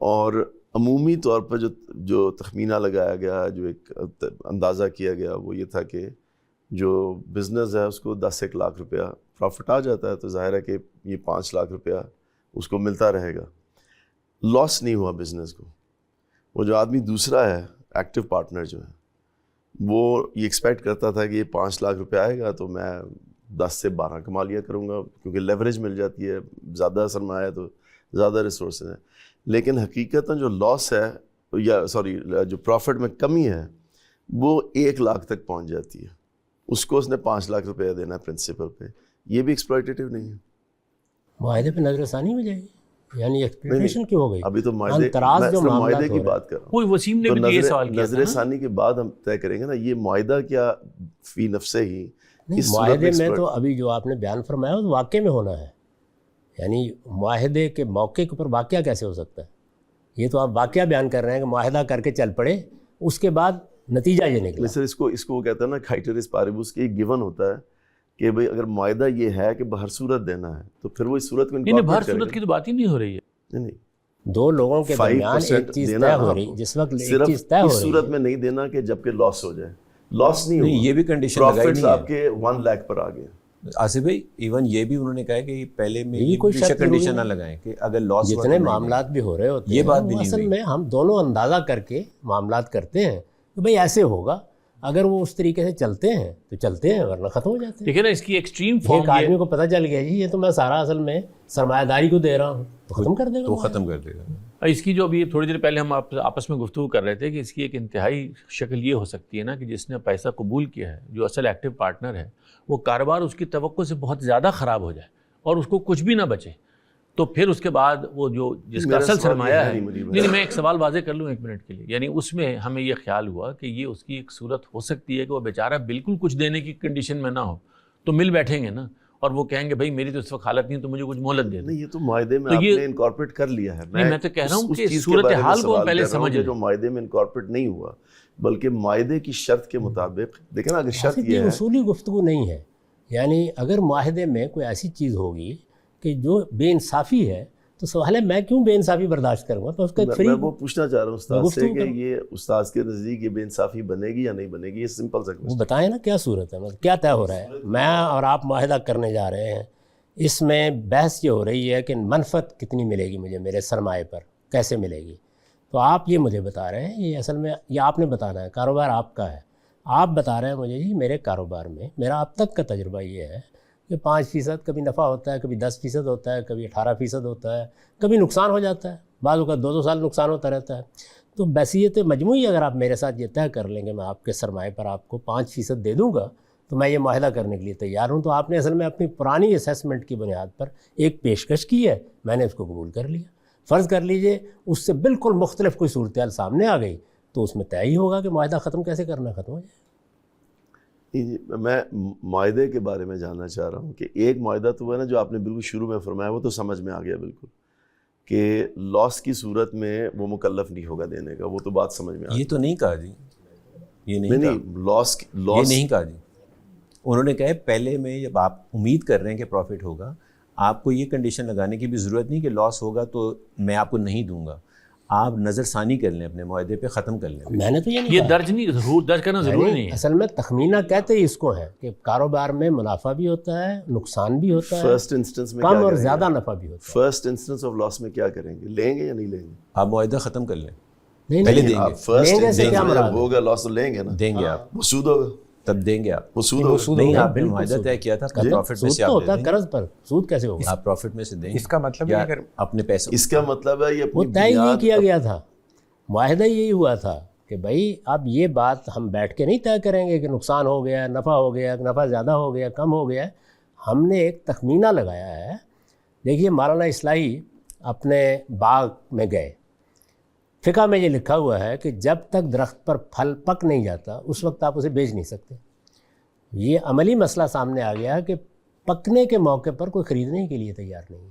اور عمومی طور پر جو تخمینہ لگایا گیا، جو ایک اندازہ کیا گیا، وہ یہ تھا کہ جو بزنس ہے اس کو 10-1 لاکھ روپیہ پروفٹ آ جاتا ہے، تو ظاہر ہے کہ یہ 5 لاکھ روپیہ اس کو ملتا رہے گا، لاس نہیں ہوا بزنس کو۔ وہ جو آدمی دوسرا ہے، ایکٹیو پارٹنر جو ہے، وہ یہ ایکسپیکٹ کرتا تھا کہ یہ 5 لاکھ روپیہ آئے گا تو میں 10 سے 12 کما لیا کروں گا، کیونکہ لیوریج مل جاتی ہے، زیادہ سرمایہ ہے تو زیادہ ریسورسز ہیں۔ لیکن حقیقتاً جو لاس ہے یا جو پروفٹ میں کمی ہے وہ 1 لاکھ تک پہنچ جاتی ہے، اس کو اس نے 5 لاکھ روپیہ دینا ہے پرنسپل پہ۔ یہ بھی ایکسپلائٹیو نہیں ہے، معاہدے پہ نظر ثانی ہو جائے گی، یعنی ایکسپلائٹیشن کیوں ہو گئی؟ ابھی تو معاہدے کی بات کر رہا ہوں۔ کوئی وسیم نے بھی یہ سوال کیا نظر ثانی کے بعد ہم طے کریں گے نا، یہ معاہدہ کیا فی نفسے ہی نہیں، معاہدے میں تو ابھی جو آپ نے بیان فرمایا وہ واقع میں ہونا ہے، یعنی معاہدے کے موقع کے اوپر واقعہ کیسے ہو سکتا ہے؟ یہ تو آپ واقعہ بیان کر رہے ہیں کہ معاہدہ کر کے چل پڑے، اس کے بعد نتیجہ یہ نکلا۔ سر اس کو وہ کہتا ہے نا کائٹرس پاریبوس کے گیون ہوتا ہے کہ بھئی اگر معاہدہ یہ ہے کہ بہر صورت دینا ہے تو پھر وہ اس صورت کو نہیں، بہر صورت کی تو بات ہی نہیں ہو رہی ہے۔ نہیں، دو لوگوں کے درمیان ایک چیز طے ہو رہی، جس وقت ایک چیز طے ہو رہی ہے، اس صورت میں نہیں دینا کہ جبکہ لاس ہو جائے، لاس نہیں ہوگا۔ یہ بھی کنڈیشن لگائی پروفٹس نہیں آپ کے 1 لاکھ پر آ گئے۔ آصف بھائی ایون یہ بھی انہوں نے کہا کہ پہلے میں یہ کوئی کنڈیشن نہ لگائیں کہ اگر لاس جتنے معاملات بھی ہو رہے ہوتے ہیں یہ بات بھی وہ نہیں اصل میں ہم دونوں اندازہ کر کے معاملات کرتے ہیں کہ بھئی ایسے ہوگا، اگر وہ اس طریقے سے چلتے ہیں تو چلتے ہیں، ورنہ ختم ہو جاتے ہیں۔ دیکھیں نا، اس کی ایکسٹریم فارم ایک آدمی کو پتہ چل گیا جی یہ تو میں سارا اصل میں سرمایہ داری کو دے رہا ہوں، تو ختم کر دے گا، تو ختم کر دے گا۔ اس کی جو ابھی تھوڑی دیر پہلے ہم آپس میں گفتگو کر رہے تھے کہ اس کی ایک انتہائی شکل یہ ہو سکتی ہے نا کہ جس نے پیسہ قبول کیا ہے، جو اصل ایکٹیو پارٹنر ہے، وہ کاروبار اس کی توقع سے بہت زیادہ خراب ہو جائے اور اس کو کچھ بھی نہ بچے، تو پھر اس کے بعد وہ جو جس کا اصل سرمایہ ہے، نہیں میں ایک سوال واضح کر لوں 1 منٹ کے لیے، یعنی اس میں ہمیں یہ خیال ہوا کہ یہ اس کی ایک صورت ہو سکتی ہے کہ وہ بیچارہ بالکل کچھ دینے کی کنڈیشن میں نہ ہو، تو مل بیٹھیں گے نا اور وہ کہیں گے بھائی میری تو اس وقت حالت نہیں تو مجھے کچھ مہلت دے دو۔ نہیں، یہ تو معاہدے میں آپ نے انکارپوریٹ کر لیا ہے۔ میں تو کہہ رہا ہوں کہ صورتحال کو پہلے سمجھ لیں، جو معاہدے میں انکارپوریٹ نہیں ہوا بلکہ معاہدے کی شرط کے مطابق، دیکھیں نا اگر شرط یہ ہے، اصولی گفتگو نہیں ہے، یعنی اگر معاہدے میں کوئی ایسی چیز ہوگی کہ جو بے انصافی ہے تو سوال ہے میں کیوں بے انصافی برداشت کروں گا؟ تو اس کا میں وہ پوچھنا چاہ رہا ہوں استاد سے کہ یہ استاد کے نزدیک یہ بے انصافی بنے گی یا نہیں بنے گی؟ یہ سمپل سا وہ بتائیں نا کیا صورت ہے، کیا طے ہو رہا ہے؟ میں اور آپ معاہدہ کرنے جا رہے ہیں، اس میں بحث یہ ہو رہی ہے کہ منفعت کتنی ملے گی مجھے میرے سرمایہ پر، کیسے ملے گی؟ تو آپ یہ مجھے بتا رہے ہیں، یہ اصل میں یہ آپ نے بتانا ہے، کاروبار آپ کا ہے، آپ بتا رہے ہیں مجھے جی میرے کاروبار میں میرا اب تک کا تجربہ یہ ہے کہ 5% کبھی نفع ہوتا ہے، کبھی 10% ہوتا ہے، کبھی 18% ہوتا ہے، کبھی نقصان ہو جاتا ہے، بعض اوقات 2 سال نقصان ہوتا رہتا ہے۔ تو بحثیت مجموعی اگر آپ میرے ساتھ یہ طے کر لیں گے میں آپ کے سرمایہ پر آپ کو 5% دے دوں گا تو میں یہ معاہدہ کرنے کے لیے تیار ہوں، تو آپ نے اصل میں اپنی پرانی اسیسمنٹ کی بنیاد پر ایک پیشکش کی ہے، میں نے اس کو قبول کر لیا۔ فرض کر لیجئے اس سے بالکل مختلف کوئی صورتحال سامنے آ گئی تو اس میں طے ہی ہوگا کہ معاہدہ ختم کیسے کرنا، ختم ہو جائے۔ میں معاہدے کے بارے میں جاننا چاہ رہا ہوں کہ ایک معاہدہ تو ہے نا جو آپ نے بالکل شروع میں فرمایا، وہ تو سمجھ میں آ گیا بالکل کہ لاس کی صورت میں وہ مکلف نہیں ہوگا دینے کا، وہ تو بات سمجھ میں آ گئی۔ یہ تو نہیں کہا جی، یہ نہیں لاس نہیں کہا جی، انہوں نے کہا پہلے میں جب آپ امید کر رہے ہیں کہ پروفٹ ہوگا، آپ کو یہ کنڈیشن لگانے کی بھی ضرورت نہیں کہ لاس ہوگا تو میں آپ کو نہیں دوں گا، آپ نظر ثانی کر لیں اپنے معاہدے پہ، ختم کر لیں۔ میں نے تو یہ درج نہیں، ضرور درج کرنا ضروری نہیں ہے، اصل میں تخمینہ کہتے ہی اس کو ہے کہ کاروبار میں منافع بھی ہوتا ہے، نقصان بھی ہوتا ہے، فرسٹ انسٹنس میں کم اور زیادہ نفع بھی ہوتا ہے۔ فرسٹ انسٹنس آف لاس میں کیا کریں گے؟ لیں گے یا نہیں لیں گے؟ آپ معاہدہ ختم کر لیں، نہیں پہلے نہیں، دیں گے، فرسٹ لیں گے سے کیا مراد ہے؟ ہوگا لاس تو لیں گے نا، دیں گے آپ، وہ سود ہوگا، تب دیں گے آپ، وہ سود ہوگا۔ نہیں آپ نے معاہدہ طے کیا تھا پروفٹ میں سے آپ ہوتا ہے قرض پر، سود کیسے ہوگا؟ آپ پروفٹ میں سے دیں گے، اس کا مطلب یا اگر اپنے پیسے، اس کا مطلب ہے یہ وہ اپنی طے ہی بنیاد کیا گیا تھا، معاہدہ یہی ہوا تھا کہ بھائی اب یہ بات ہم بیٹھ کے نہیں طے کریں گے کہ نقصان ہو گیا، نفع ہو گیا، نفع زیادہ ہو گیا، کم ہو گیا، ہم نے ایک تخمینہ لگایا ہے۔ دیکھیے مولانا اصلاحی اپنے باغ میں گئے، فقہ میں یہ لکھا ہوا ہے کہ جب تک درخت پر پھل پک نہیں جاتا اس وقت آپ اسے بیچ نہیں سکتے۔ یہ عملی مسئلہ سامنے آ گیا کہ پکنے کے موقع پر کوئی خریدنے کے لیے تیار نہیں ہے،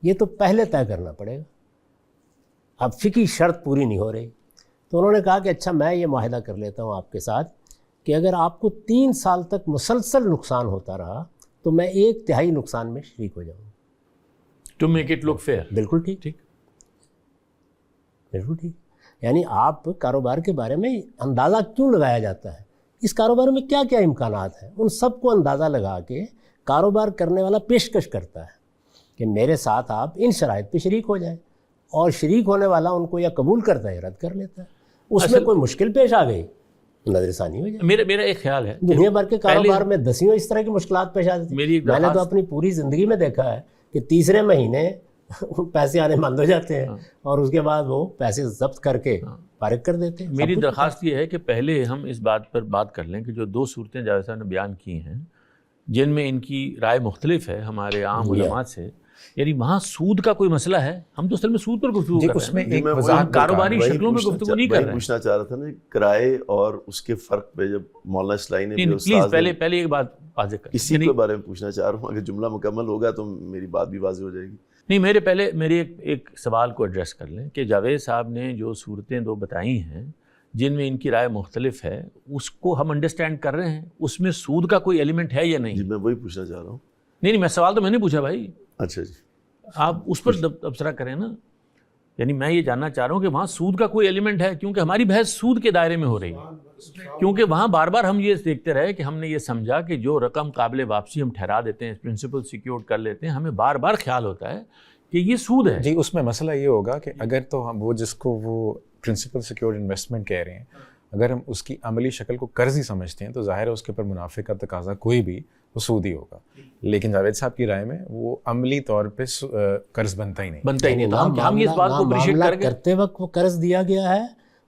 یہ تو پہلے طے کرنا پڑے گا، اب فقہی شرط پوری نہیں ہو رہی۔ تو انہوں نے کہا کہ اچھا میں یہ معاہدہ کر لیتا ہوں آپ کے ساتھ کہ اگر آپ کو 3 سال تک مسلسل نقصان ہوتا رہا تو میں 1/3 نقصان میں شریک ہو جاؤں گا۔ To make it look fair, بالکل ٹھیک۔ بالکل ٹھیک. یعنی آپ کاروبار کے بارے میں اندازہ کیوں لگایا جاتا ہے, اس کاروبار میں کیا کیا امکانات ہیں, ان سب کو اندازہ لگا کے کاروبار کرنے والا پیشکش کرتا ہے کہ میرے ساتھ آپ ان شرائط پہ شریک ہو جائیں, اور شریک ہونے والا ان کو یا قبول کرتا ہے یا رد کر لیتا ہے. اس میں کوئی مشکل پیش آ گئی, نظر ثانی ہو جائے. میرا ایک خیال ہے دنیا بھر کے کاروبار میں دسیوں اس طرح کی مشکلات پیش آتی ہیں. میں نے تو اپنی پوری زندگی میں دیکھا ہے کہ تیسرے مہینے پیسے آنے بند ہو جاتے ہیں اور اس کے بعد وہ پیسے ضبط کر کے فارغ کر دیتے ہیں. میری درخواست یہ ہے کہ پہلے ہم اس بات پر بات کر لیں کہ جو 2 صورتیں جاوید صاحب نے بیان کی ہیں جن میں ان کی رائے مختلف ہے ہمارے عام علماء سے, یعنی وہاں سود کا کوئی مسئلہ ہے؟ ہم تو اصل میں سود پر گفتگو کر رہے ہیں. اس میں ایک وضاحت کاروباری شکلوں میں گفتگو نہیں کر رہے ہیں. پوچھنا چاہ رہا تھا نا کرائے اور اس کے فرق پہ, جب مولانا اصلاحی نے پلیز پہلے ایک بات واضح کر, اسی کے بارے میں پوچھنا چاہ رہا ہوں. اگر جملہ مکمل ہوگا تو میری بات بھی واضح ہو جائے گی. نہیں, میرے ایک سوال کو ایڈریس کر لیں کہ جاوید صاحب نے جو صورتیں 2 بتائی ہیں جن میں ان کی رائے مختلف ہے, اس کو ہم انڈرسٹینڈ کر رہے ہیں, اس میں سود کا کوئی ایلیمنٹ ہے یا نہیں؟ جی میں وہی پوچھنا چاہ رہا ہوں. نہیں میں سوال تو میں نے پوچھا بھائی. اچھا جی, آپ اس پر تبصرہ کریں نا. یعنی میں یہ جاننا چاہ رہا ہوں کہ وہاں سود کا کوئی ایلیمنٹ ہے, کیونکہ ہماری بحث سود کے دائرے میں ہو رہی ہے. کیونکہ وہاں بار بار ہم یہ دیکھتے رہے کہ ہم نے یہ سمجھا کہ جو رقم قابل واپسی ہم ٹھہرا دیتے ہیں, پرنسپل سیکیورڈ کر لیتے ہیں, ہمیں بار بار خیال ہوتا ہے کہ یہ سود ہے. جی اس میں مسئلہ یہ ہوگا کہ اگر تو ہم وہ جس کو وہ پرنسپل سیکیورڈ انویسٹمنٹ کہہ رہے ہیں, اگر ہم اس کی عملی شکل کو قرض ہی سمجھتے ہیں تو ظاہر ہے اس کے اوپر منافع کا تقاضا کوئی بھی وہ سود ہی ہوگا. لیکن جاوید صاحب کی رائے میں وہ عملی طور پہ قرض بنتا ہی نہیں. تو ہم یہ اس بات کو اپریشیٹ کر کے کرتے وقت وہ قرض دیا گیا ہے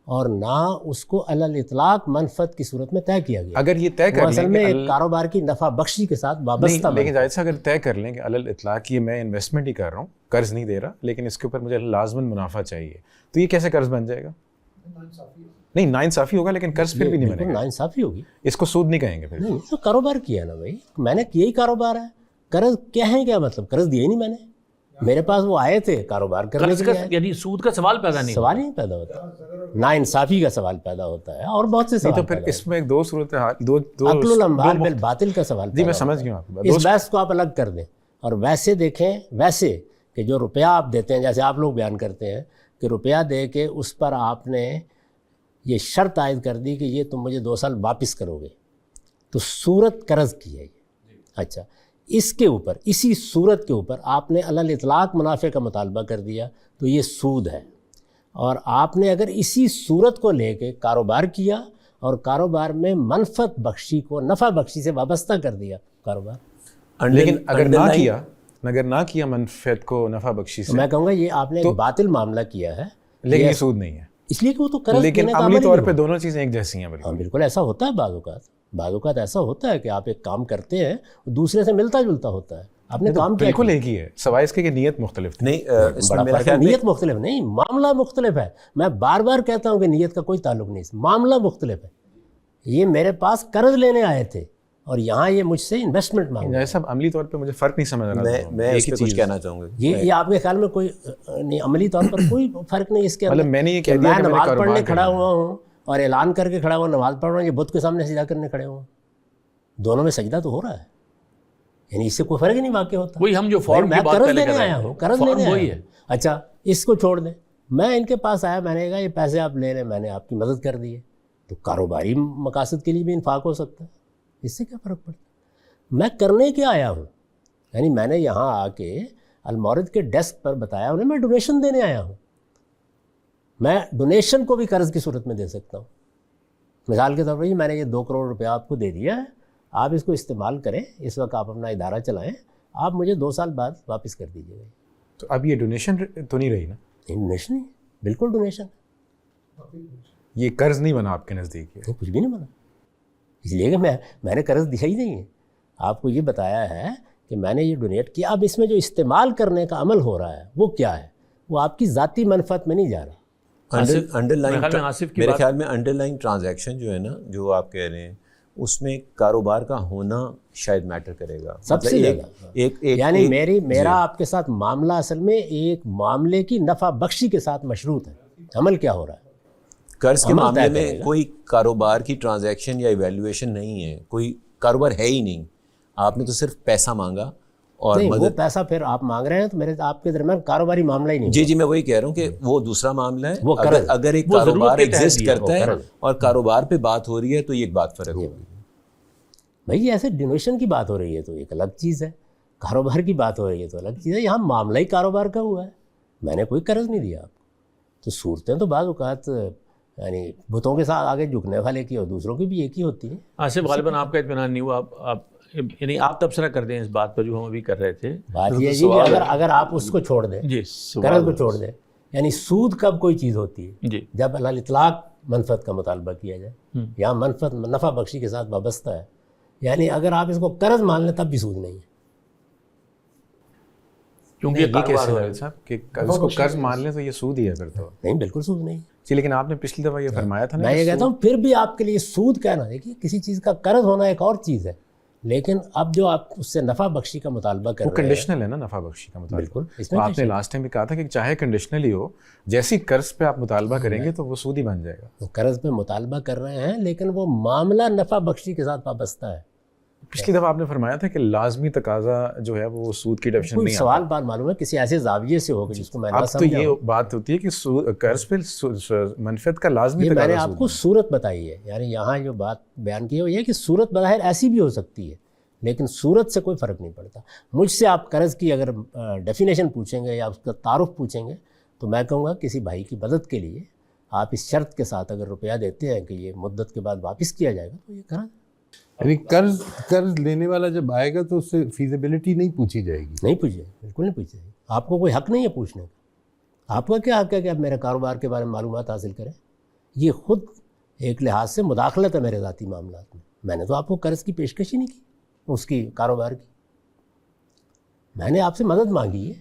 اور نہ اس کو علی الاطلاق منفعت کی صورت میں طے کیا گیا. اگر یہ طے کر اصل میں ایک کاروبار کی نفع بخشی کے ساتھ وابستہ, لیکن جاوید صاحب اگر طے کر لیں کہ علی الاطلاق یہ میں انویسٹمنٹ ہی کر رہا ہوں, قرض نہیں دے رہا, لیکن اس کے اوپر مجھے لازماً منافع چاہیے, تو یہ کیسے قرض بن جائے گا؟ نہیں ناانصافی ہوگا, لیکن قرض پھر بھی نہیں بنے گا. ناانصافی ہوگی, اس کو سود نہیں کہیں گے. پھر نہیں تو کاروبار کیا نا بھائی, میں نے کیا ہی کاروبار ہے. قرض کیا ہے, کیا مطلب قرض دیا ہی نہیں میں نے, میرے پاس وہ آئے تھے کاروبار کرنے کے لیے. یعنی سود کا سوال پیدا نہیں, سوال ہی پیدا ہوتا, ناانصافی کا سوال پیدا ہوتا ہے اور بہت سے سوال. تو پھر اس میں 2 صورتحال, 2 عقل الاموال بالباطل کا سوال. جی میں سمجھ گیا آپ. اس بحث کو آپ الگ کر دیں اور ویسے دیکھیں, ویسے کہ جو روپیہ آپ دیتے ہیں, جیسے آپ لوگ بیان کرتے ہیں کہ روپیہ دے کے اس پر آپ نے یہ شرط عائد کر دی کہ یہ تم مجھے 2 سال واپس کرو گے, تو صورت قرض کی ہے یہ. اچھا, اس کے اوپر, اسی صورت کے اوپر آپ نے علی الاطلاق منافع کا مطالبہ کر دیا تو یہ سود ہے. اور آپ نے اگر اسی صورت کو لے کے کاروبار کیا اور کاروبار میں منفعت بخشی کو نفع بخشی سے وابستہ کر دیا کاروبار, لیکن اگر نہ کیا منفعت کو نفع بخشی سے, میں کہوں گا یہ آپ نے ایک باطل معاملہ کیا ہے, لیکن یہ سود نہیں ہے. اس لیے کہ وہ تو قرض, لیکن عملی طور پہ دونوں چیزیں ایک جیسی ہیں. بالکل ایسا ہوتا ہے. بعض اوقات ایسا ہوتا ہے کہ آپ ایک کام کرتے ہیں دوسرے سے ملتا جلتا ہوتا ہے. آپ نے کام کیا, بالکل ایک ہی ہے, سوائے اس کے کہ نیت مختلف تھی. نہیں, نیت مختلف نہیں, معاملہ مختلف ہے. میں بار بار کہتا ہوں کہ نیت کا کوئی تعلق نہیں, معاملہ مختلف ہے. یہ میرے پاس قرض لینے آئے تھے اور یہاں یہ مجھ سے انویسٹمنٹ مانگ رہے. سب عملی طور پہ مجھے فرق نہیں سمجھ رہا. میں اس پہ کچھ کہنا چاہوں گا. یہ آپ کے خیال میں کوئی نہیں, عملی طور پر کوئی فرق نہیں اس کے اندر. میں نے یہ کہہ دیا کہ نماز پڑھنے کھڑا ہوا ہوں اور اعلان کر کے کھڑا ہوا نماز پڑھ رہا ہوں, یہ بت کے سامنے سجدہ کرنے کھڑے ہوں, دونوں میں سجدہ تو ہو رہا ہے. یعنی اس سے کوئی فرق ہی نہیں واقع ہوتا. وہی ہم جو فارم کی بات قرض لینے آیا ہوں, قرض لینے آیا ہوں. اچھا اس کو چھوڑ دیں, میں ان کے پاس آیا, میں نے کہا یہ پیسے آپ لے لیں, میں نے آپ کی مدد کر دی ہے, تو کاروباری مقاصد کے لیے بھی انفاق ہو سکتا ہے, اس سے کیا فرق پڑتا ہے. میں کرنے کے آیا ہوں, یعنی میں نے یہاں آ کے المورد کے ڈیسک پر بتایا انہیں میں ڈونیشن دینے آیا ہوں. میں ڈونیشن کو بھی قرض کی صورت میں دے سکتا ہوں. مثال کے طور پر میں نے یہ 2 کروڑ روپیہ آپ کو دے دیا ہے, آپ اس کو استعمال کریں, اس وقت آپ اپنا ادارہ چلائیں, آپ مجھے 2 سال بعد واپس کر دیجیے گا. تو اب یہ ڈونیشن تو نہیں رہی نا؟ ڈونیشن نہیں, بالکل ڈونیشن. یہ قرض نہیں بنا آپ کے نزدیک؟ کچھ بھی نہیں بنا, اس لیے کہ میں نے قرض دیا ہی نہیں ہے. آپ کو یہ بتایا ہے کہ میں نے یہ ڈونیٹ کیا. اب اس میں جو استعمال کرنے کا عمل ہو رہا ہے وہ کیا ہے, وہ آپ کی ذاتی منفعت میں نہیں جا رہا. میرے خیال میں انڈر لائن ٹرانزیکشن جو ہے نا, جو آپ کہہ رہے ہیں, اس میں کاروبار کا ہونا شاید میٹر کرے گا سب سے زیادہ. یعنی میرا آپ کے ساتھ معاملہ اصل میں ایک معاملے کی نفع بخشی کے ساتھ مشروط ہے. عمل کیا ہو رہا ہے؟ قرض کے معاملے میں کوئی کاروبار کی ٹرانزیکشن یا ایویلیویشن نہیں ہے, کوئی کاروبار ہے ہی نہیں. آپ نے تو صرف پیسہ مانگا اور نہیں، وہ مدد. پیسہ پھر آپ مانگ رہے ہیں تو میرے آپ کے درمیان کاروباری معاملہ ہی نہیں جی ہوگا. جی میں وہی کہہ رہا ہوں کہ وہ دوسرا معاملہ ہے. وہ قرض، اگر ایک وہ ضرورت کاروبار کے تحت ایگزسٹ دیا، کرتا ہے قرض. اور کاروبار پہ بات ہو رہی ہے تو یہ ایک بات فرق جی. ہوگی. بھائی ایسے ڈونیشن کی بات ہو رہی ہے تو ایک الگ چیز ہے، کاروبار کی بات ہو رہی ہے تو الگ چیز ہے. یہاں معاملہ ہی کاروبار کا ہوا ہے، میں نے کوئی قرض نہیں دیا آپ کو. تو صورتیں تو بعض اوقات یعنی بتوں کے ساتھ آگے جھکنے والے کی اور دوسروں کی بھی ایک ہی ہوتی ہے. آصف غالباً آپ کا اطمینان نہیں ہوا. آپ یعنی آپ تبصرہ کر دیں اس بات پر جو ہم ابھی کر رہے تھے. بات یہ ہے جی کہ اگر آپ اس کو چھوڑ دیں، جی قرض کو چھوڑ دیں، یعنی سود کب کوئی چیز ہوتی ہے؟ جی جب علی الاطلاق منفعت کا مطالبہ کیا جائے. یہاں منفعت نفع بخشی کے ساتھ وابستہ ہے. یعنی اگر آپ اس کو قرض مان لیں تب بھی سود نہیں ہے. کیونکہ یہ کیسے ہے صاحب کہ اس کو قرض مان لیں تو یہ سود ہی ہے پھر تو. نہیں، بالکل سود نہیں ہے. جی لیکن آپ نے پچھلی دفعہ یہ فرمایا تھا نا میں یہ کہتا ہوں پھر بھی آپ کے لیے سود کہنا دیکھیے کسی چیز کا قرض ہونا ایک اور چیز ہے، لیکن اب جو آپ اس سے نفع بخشی کا مطالبہ کر وہ رہے ہیں کنڈیشنل ہے نا نفع بخشی کا مطالبہ. بالکل. اس تو میں آپ نے لاسٹ ٹائم بھی کہا تھا کہ چاہے کنڈیشنلی ہو، جیسی قرض پہ آپ مطالبہ کریں گے تو وہ سود ہی بن جائے گا. وہ قرض پہ مطالبہ کر رہے ہیں لیکن وہ معاملہ نفع بخشی کے ساتھ وابستہ ہے. پچھلی دفعہ آپ نے فرمایا تھا کہ لازمی تقاضا جو ہے وہ سود کی ڈیفینیشن کوئی نہیں سوال بات معلوم ہے کسی ایسے زاویے سے ہوگا جس کو میں نہ اب تو سمجھا. یہ بات ہوتی ہے کہ قرض پہ منفعت کا لازمی یہ میں نے تقاضا آپ کو صورت بتائی ہے. یعنی یہاں جو بات بیان کی ہے وہ یہ کہ صورت بظاہر ایسی بھی ہو سکتی ہے لیکن صورت سے کوئی فرق نہیں پڑتا. مجھ سے آپ قرض کی اگر ڈیفینیشن پوچھیں گے یا اس کا تعارف پوچھیں گے تو میں کہوں گا کسی بھائی کی مدد کے لیے آپ اس شرط کے ساتھ اگر روپیہ دیتے ہیں کہ یہ مدت کے بعد واپس کیا جائے گا تو یہ قرض. یعنی قرض لینے والا جب آئے گا تو اس سے فیزیبلٹی نہیں پوچھی جائے گی. نہیں پوچھے، بالکل نہیں پوچھے. آپ کو کوئی حق نہیں ہے پوچھنے کا. آپ کا کیا حق ہے کہ آپ میرے کاروبار کے بارے میں معلومات حاصل کریں؟ یہ خود ایک لحاظ سے مداخلت ہے میرے ذاتی معاملات میں. میں نے تو آپ کو قرض کی پیشکش ہی نہیں کی اس کی کاروبار کی. میں نے آپ سے مدد مانگی ہے،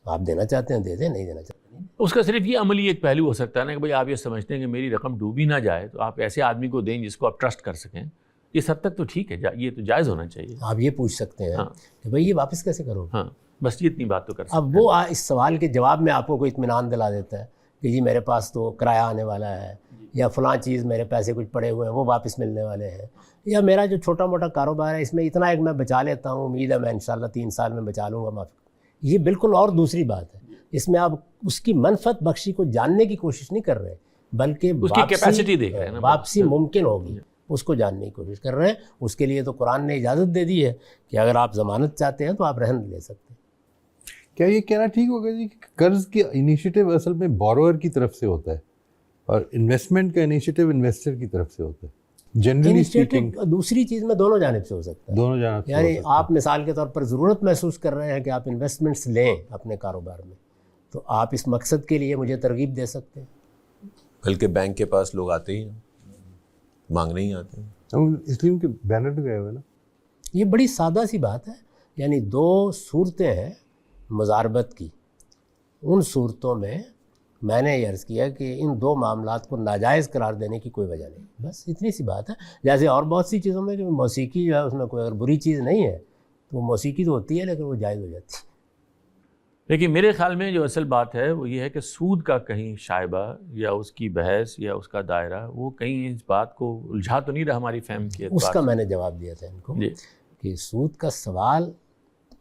آپ دینا چاہتے ہیں دے دیں، نہیں دینا چاہتے نہیں. اس کا صرف یہ عملی ایک پہلو ہو سکتا ہے نا کہ بھائی آپ یہ سمجھتے ہیں کہ میری رقم ڈوبی نہ جائے تو آپ ایسے آدمی کو دیں جس کو آپ ٹرسٹ کر سکیں. اس حد تک تو ٹھیک ہے، یہ تو جائز ہونا چاہیے. آپ یہ پوچھ سکتے ہیں کہ بھئی یہ واپس کیسے کرو گے. ہاں بس یہ اتنی بات تو کر سکتے. اب وہ اس سوال کے جواب میں آپ کو کوئی اطمینان دلا دیتا ہے کہ جی میرے پاس تو کرایہ آنے والا ہے یا فلاں چیز میرے پیسے کچھ پڑے ہوئے ہیں وہ واپس ملنے والے ہیں، یا میرا جو چھوٹا موٹا کاروبار ہے اس میں اتنا ایک میں بچا لیتا ہوں، امید ہے میں انشاءاللہ 3 سال میں بچا لوں گا معافی. یہ بالکل اور دوسری بات ہے. اس میں آپ اس کی منفعت بخشی کو جاننے کی کوشش نہیں کر رہے بلکہ اس کی کیپیسٹی دیکھ رہے ہیں نا. واپسی ممکن ہوگی اس کو جاننے کی کوشش کر رہے ہیں. اس کے لیے تو قرآن نے اجازت دے دی ہے کہ اگر آپ ضمانت چاہتے ہیں تو آپ رہن لے سکتے ہیں. کیا یہ کہنا ٹھیک ہوگا جی کہ قرض کی انیشیٹو اصل میں بورور کی طرف سے ہوتا ہے اور انویسٹمنٹ کا انیشیٹو انویسٹر کی طرف سے ہوتا ہے؟ جنرلی اسپیکنگ دوسری چیز میں دونوں جانب سے ہو سکتا ہے. دونوں جانب سے یعنی آپ مثال کے طور پر ضرورت محسوس کر رہے ہیں کہ آپ انویسٹمنٹس لیں اپنے کاروبار میں تو آپ اس مقصد کے لیے مجھے ترغیب دے سکتے ہیں. بلکہ بینک کے پاس لوگ آتے ہی ہیں، مانگنے ہی آتے ہیں. اس لیے ان کے بینر بھی گئے ہوئے نا. یہ بڑی سادہ سی بات ہے. یعنی 2 صورتیں ہیں مضاربت کی. ان صورتوں میں نے یہ عرض کیا کہ ان 2 معاملات کو ناجائز قرار دینے کی کوئی وجہ نہیں. بس اتنی سی بات ہے. جیسے اور بہت سی چیزوں میں کہ موسیقی جو ہے اس میں کوئی اگر بری چیز نہیں ہے تو وہ موسیقی تو ہوتی ہے لیکن وہ جائز ہو جاتی ہے. لیکن میرے خیال میں جو اصل بات ہے وہ یہ ہے کہ سود کا کہیں شائبہ یا اس کی بحث یا اس کا دائرہ وہ کہیں اس بات کو الجھا تو نہیں رہا ہماری فہم کی. اس کا میں نے جواب دیا تھا ان کو جی کہ سود کا سوال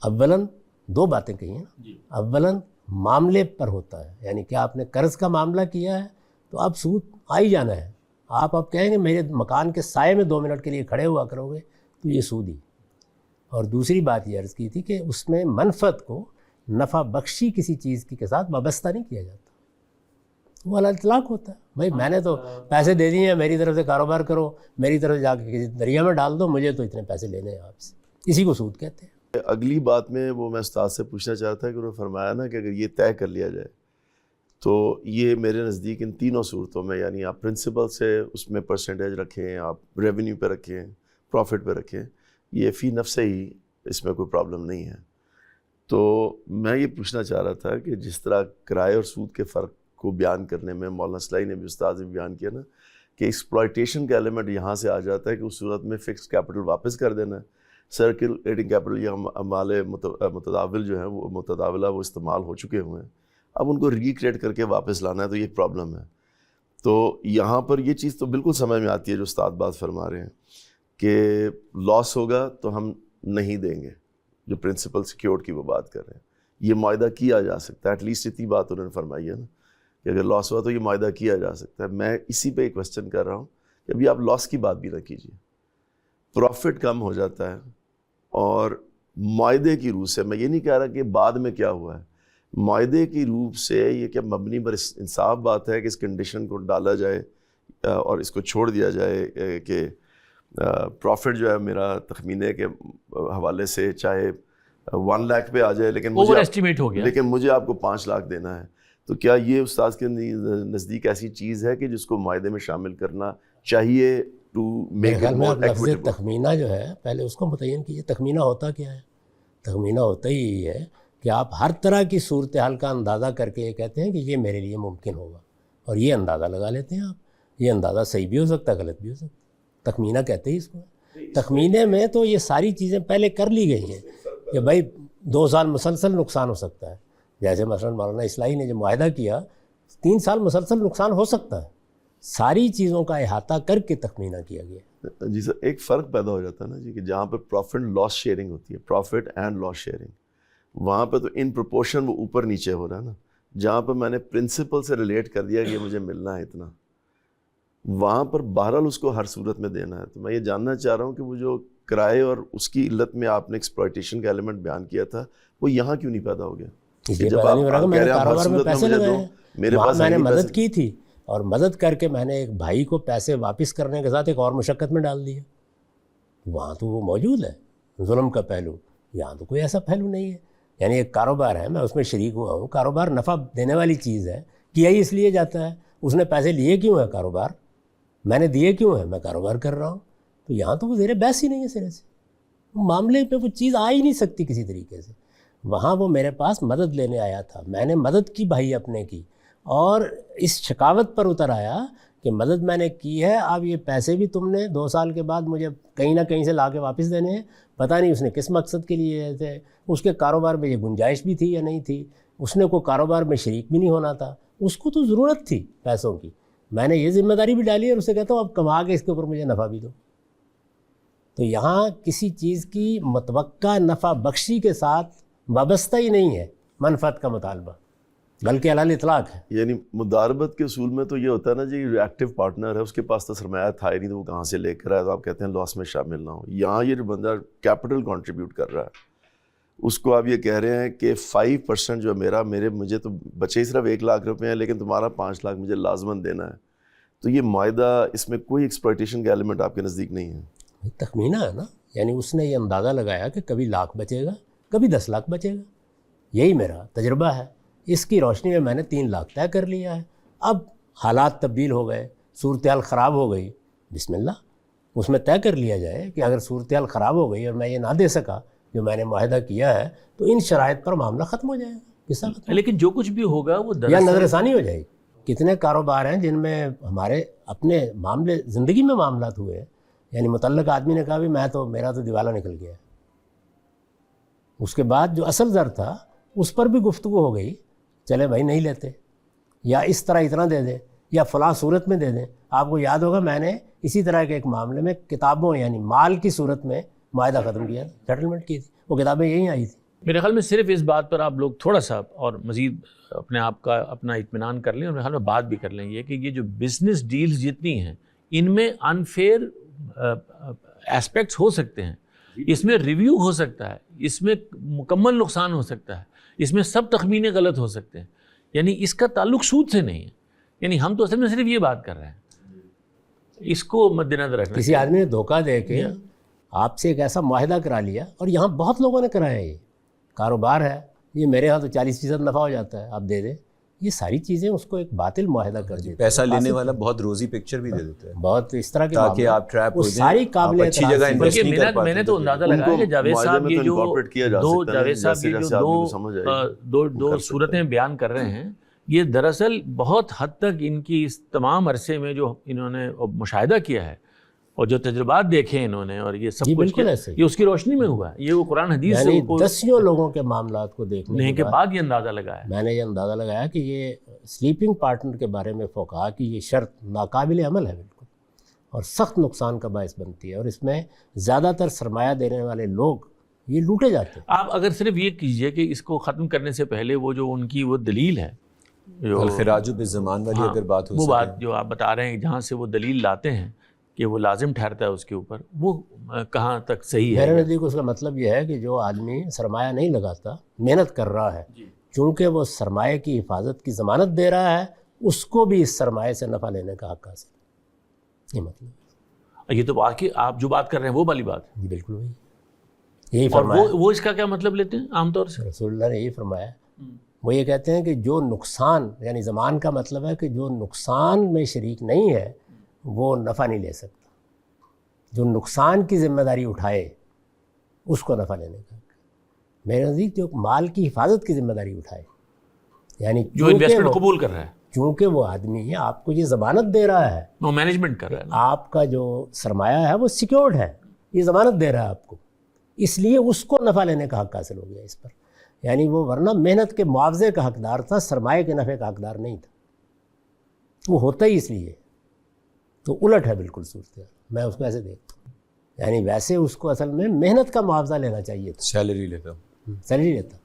اولاً 2 باتیں کہی ہیں. اولاً معاملے پر ہوتا ہے، یعنی کہ آپ نے قرض کا معاملہ کیا ہے تو اب سود آ ہی جانا ہے. آپ کہیں گے میرے مکان کے سائے میں 2 منٹ کے لیے کھڑے ہوا کرو گے تو یہ سود ہی. اور دوسری بات یہ عرض کی تھی کہ اس میں منفعت کو نفع بخشی کسی چیز کے ساتھ وابستہ نہیں کیا جاتا، وہ علی اطلاق ہوتا ہے. بھائی میں نے تو پیسے دے دیے ہیں، میری طرف سے کاروبار کرو، میری طرف جا کے کسی دریا میں ڈال دو، مجھے تو اتنے پیسے لینے ہیں آپ سے. اسی کو سود کہتے ہیں. اگلی بات میں وہ میں استاد سے پوچھنا چاہتا ہے کہ انہوں نے فرمایا نا کہ اگر یہ طے کر لیا جائے تو یہ میرے نزدیک ان 3 صورتوں میں، یعنی آپ پرنسپل سے اس میں پرسنٹیج رکھیں، آپ ریونیو پہ رکھیں، پروفٹ پہ رکھیں، یہ فی نفس ہی اس میں کوئی پرابلم نہیں ہے. تو میں یہ پوچھنا چاہ رہا تھا کہ جس طرح کرائے اور سود کے فرق کو بیان کرنے میں مولانا صلاحی نے بھی استاد نے بیان کیا نا کہ ایکسپلائٹیشن کا ایلیمنٹ یہاں سے آ جاتا ہے کہ اس صورت میں فکس کیپٹل واپس کر دینا ہے. سرکولیٹنگ کیپٹل یا اموال متداول جو ہیں وہ متداولہ وہ استعمال ہو چکے ہوئے ہیں، اب ان کو ریکریٹ کر کے واپس لانا ہے تو یہ پرابلم ہے. تو یہاں پر یہ چیز تو بالکل سمجھ میں آتی ہے جو استاد بات فرما رہے ہیں کہ لاس ہوگا تو ہم نہیں دیں گے، جو پرنسپل سیکیورڈ کی وہ بات کر رہے ہیں. یہ معاہدہ کیا جا سکتا ہے, ایٹ لیسٹ اتنی بات انہوں نے فرمائی ہے نا کہ اگر لاس ہوا تو یہ معاہدہ کیا جا سکتا ہے. میں اسی پہ ایک کوشچن کر رہا ہوں کہ ابھی آپ لاس کی بات بھی نہ کیجیے, پروفٹ کم ہو جاتا ہے, اور معاہدے کی روح سے, میں یہ نہیں کہہ رہا کہ بعد میں کیا ہوا ہے, معاہدے کی روح سے یہ کیا مبنی پر انصاف بات ہے کہ اس کنڈیشن کو ڈالا جائے اور اس کو چھوڑ دیا جائے کہ پروفٹ جو ہے میرا تخمینے کے حوالے سے چاہے 1 لاکھ پہ آ جائے لیکن مجھے آپ کو 5 لاکھ دینا ہے. تو کیا یہ استاذ کے نزدیک ایسی چیز ہے کہ جس کو معاہدے میں شامل کرنا چاہیے to make it more equitable? تخمینہ جو ہے پہلے اس کو متعین کیجیے. تخمینہ ہوتا کیا ہے؟ تخمینہ ہوتا ہی یہی ہے کہ آپ ہر طرح کی صورتحال کا اندازہ کر کے یہ کہتے ہیں کہ یہ میرے لیے ممکن ہوگا, اور یہ اندازہ لگا لیتے ہیں آپ. یہ اندازہ صحیح بھی ہو سکتا ہے, غلط بھی ہو سکتا ہے. تخمینہ کہتے ہیں اس کو. تخمینے میں تو یہ ساری چیزیں پہلے کر لی گئی ہیں کہ بھائی 2 سال مسلسل نقصان ہو سکتا ہے. جیسے مثلا مولانا اصلاحی نے جو معاہدہ کیا 3 سال مسلسل نقصان ہو سکتا ہے. ساری چیزوں کا احاطہ کر کے تخمینہ کیا گیا. جی سر, ایک فرق پیدا ہو جاتا ہے نا جی کہ جہاں پہ پروفٹ لاس شیئرنگ ہوتی ہے, پروفٹ اینڈ لاس شیئرنگ, وہاں پہ تو ان پروپورشن وہ اوپر نیچے ہو رہا ہے نا. جہاں پہ میں نے پرنسپل سے ریلیٹ کر دیا کہ مجھے ملنا ہے اتنا, وہاں پر بہرحال اس کو ہر صورت میں دینا ہے. تو میں یہ جاننا چاہ رہا ہوں کہ وہ جو کرائے اور اس کی علت میں آپ نے ایکسپلائٹیشن کا ایلیمنٹ بیان کیا تھا, وہ یہاں کیوں نہیں پیدا ہو گیا؟ جب آپ میں نے کاروبار میں پیسے لگائے, میں نے مدد کی تھی, اور مدد کر کے میں نے ایک بھائی کو پیسے واپس کرنے کے ساتھ ایک اور مشقت میں ڈال دیا. وہاں تو وہ موجود ہے ظلم کا پہلو, یہاں تو کوئی ایسا پہلو نہیں ہے. یعنی ایک کاروبار ہے, میں اس میں شریک ہوا ہوں, کاروبار نفع دینے والی چیز ہے, کیا ہی اس لیے جاتا ہے. اس نے پیسے لیے کیوں ہے کاروبار, میں نے دیے کیوں ہے, میں کاروبار کر رہا ہوں. تو یہاں تو وہ زیر بحث ہی نہیں ہے سرے سے, معاملے پہ وہ چیز آ ہی نہیں سکتی کسی طریقے سے. وہاں وہ میرے پاس مدد لینے آیا تھا, میں نے مدد کی بھائی اپنے کی, اور اس شکاوت پر اتر آیا کہ مدد میں نے کی ہے, اب یہ پیسے بھی تم نے 2 سال کے بعد مجھے کہیں نہ کہیں سے لا کے واپس دینے ہیں. پتہ نہیں اس نے کس مقصد کے لیے تھے, اس کے کاروبار میں یہ گنجائش بھی تھی یا نہیں تھی, اس نے کوئی کاروبار میں شریک بھی نہیں ہونا تھا, اس کو تو ضرورت تھی پیسوں کی. میں نے یہ ذمہ داری بھی ڈالی اور اسے کہتا ہوں اب کما کے اس کے اوپر مجھے نفع بھی دو. تو یہاں کسی چیز کی متوقع نفع بخشی کے ساتھ وابستہ ہی نہیں ہے منفعت کا مطالبہ, بلکہ علی الاطلاق ہے. یعنی مداربت کے اصول میں تو یہ ہوتا ہے نا جی, ایکٹیو پارٹنر ہے, اس کے پاس تو سرمایہ تھا ہی نہیں, تو وہ کہاں سے لے کر آئے, تو آپ کہتے ہیں لاس میں شامل نہ ہو. یہاں یہ جو بندہ کیپٹل کنٹریبیوٹ کر رہا ہے, اس کو آپ یہ کہہ رہے ہیں کہ 5% جو مجھے تو بچے صرف 1 لاکھ روپے ہیں, لیکن تمہارا 5 لاکھ مجھے لازماً دینا ہے. تو یہ معاہدہ, اس میں کوئی ایکسپلائٹیشن کا ایلیمنٹ آپ کے نزدیک نہیں ہے؟ تخمینہ ہے نا, یعنی اس نے یہ اندازہ لگایا کہ کبھی 1 لاکھ بچے گا, کبھی 10 لاکھ بچے گا. یہی میرا تجربہ ہے. اس کی روشنی میں نے 3 لاکھ طے کر لیا ہے. اب حالات تبدیل ہو گئے, صورتحال خراب ہو گئی, بسم اللہ, اس میں طے کر لیا جائے کہ اگر صورتحال خراب ہو گئی اور میں یہ نہ دے سکا جو میں نے معاہدہ کیا ہے, تو ان شرائط پر معاملہ ختم ہو جائے گا. قصہ ختم. لیکن جو کچھ بھی ہوگا وہ یا نظر ثانی ہو جائے گی. کتنے کاروبار ہیں جن میں ہمارے اپنے معاملے زندگی میں معاملات ہوئے ہیں, یعنی متعلق آدمی نے کہا بھی میرا تو دیوالا نکل گیا ہے, اس کے بعد جو اصل زر تھا اس پر بھی گفتگو ہو گئی, چلے بھائی نہیں لیتے, یا اس طرح اتنا دے دیں, یا فلاں صورت میں دے دیں. آپ کو یاد ہوگا میں نے اسی طرح کے ایک معاملے میں کتابوں یعنی مال کی صورت میں معاہدہ ختم کیا تھا, سیٹلمنٹ کی تھی, وہ کتابیں یہیں آئی تھیں. میرے خیال میں صرف اس بات پر آپ لوگ تھوڑا سا اور مزید اپنے آپ کا اپنا اطمینان کر لیں, اور میرے خیال میں بات بھی کر لیں یہ کہ یہ جو بزنس ڈیلز جتنی ہیں ان میں انفیئر ایسپیکٹس ہو سکتے ہیں, اس میں ریویو ہو سکتا ہے, اس میں مکمل نقصان ہو سکتا ہے, اس میں سب تخمینے غلط ہو سکتے ہیں. یعنی اس کا تعلق سود سے نہیں ہے, یعنی ہم تو اصل میں صرف یہ بات کر رہے ہیں, اس کو مد نظر رکھنا. کسی آدمی نے دھوکہ دے کے آپ سے ایک ایسا معاہدہ کرا لیا, اور یہاں بہت لوگوں نے کرایا, یہ کاروبار ہے, یہ میرے ہاں تو 40% نفع ہو جاتا ہے, آپ دے دیں. یہ ساری چیزیں اس کو ایک باطل معاہدہ کر دیتے ہیں. پیسہ لینے والا بہت روزی پکچر بھی دے دیتا ہے, بہت اس طرح کے, تاکہ آپ ٹریپ ہو جائیں, ساری قابل اچھی جگہ انویسٹ نہیں کر پاتے. میں نے تو اندازہ لگایا کہ جاوید صاحب یہ جو دو صورتیں بیان کر رہے ہیں, یہ دراصل بہت حد تک ان کی اس تمام عرصے میں جو انہوں نے مشاہدہ کیا ہے اور جو تجربات دیکھے انہوں نے, اور یہ سب کچھ یہ اس کی روشنی میں ہوا ہے. یہ وہ قرآن حدیث سے دسیوں لوگوں کے معاملات کو دیکھنے کے بعد یہ اندازہ لگایا. میں نے یہ اندازہ لگایا کہ یہ سلیپنگ پارٹنر کے بارے میں فقہا کی یہ شرط ناقابل عمل ہے بالکل, اور سخت نقصان کا باعث بنتی ہے, اور اس میں زیادہ تر سرمایہ دینے والے لوگ یہ لوٹے جاتے ہیں۔ آپ اگر صرف یہ کیجئے کہ اس کو ختم کرنے سے پہلے وہ جو ان کی وہ دلیل ہے جو الخراج بالزمان والی اگر بات ہو وہ سکے، بات جو آپ بتا رہے ہیں جہاں سے وہ دلیل لاتے ہیں کہ وہ لازم ٹھہرتا ہے اس کے اوپر، وہ کہاں تک صحیح ہے؟ میرے نزدیک اس کا مطلب یہ ہے کہ جو آدمی سرمایہ نہیں لگاتا، محنت کر رہا ہے، چونکہ وہ سرمایہ کی حفاظت کی ضمانت دے رہا ہے، اس کو بھی اس سرمایہ سے نفع لینے کا حق حاصل ہے۔ یہ مطلب ہے۔ یہ تو واقعی آپ جو بات کر رہے ہیں وہ والی بات ہے، جی بالکل وہی یہی اور فرمایا وہ اس کا کیا مطلب لیتے ہیں عام طور سے؟ رسول اللہ نے یہی فرمایا۔ وہ یہ کہتے ہیں کہ جو نقصان، یعنی ضمان کا مطلب ہے کہ جو نقصان میں شریک نہیں ہے وہ نفع نہیں لے سکتا، جو نقصان کی ذمہ داری اٹھائے اس کو نفع لینے کا۔ میرے نزدیک جو مال کی حفاظت کی ذمہ داری اٹھائے، یعنی جو انویسٹمنٹ قبول کر رہا ہے، چونکہ وہ آدمی آپ کو یہ ضمانت دے رہا ہے، وہ مینجمنٹ کر رہا ہے نا۔ آپ کا جو سرمایہ ہے وہ سیکیورڈ ہے، یہ ضمانت دے رہا ہے آپ کو، اس لیے اس کو نفع لینے کا حق حاصل ہو گیا اس پر۔ یعنی وہ ورنہ محنت کے معاوضے کا حقدار تھا، سرمایہ کے نفع کا حقدار نہیں تھا، وہ ہوتا ہی اس لیے۔ تو الٹ ہے بالکل صورت، میں اس کو ایسے دیکھتا ہوں، یعنی ویسے اس کو اصل میں محنت کا معاوضہ لینا چاہیے تھا، سیلری لیتا سیلری لیتا،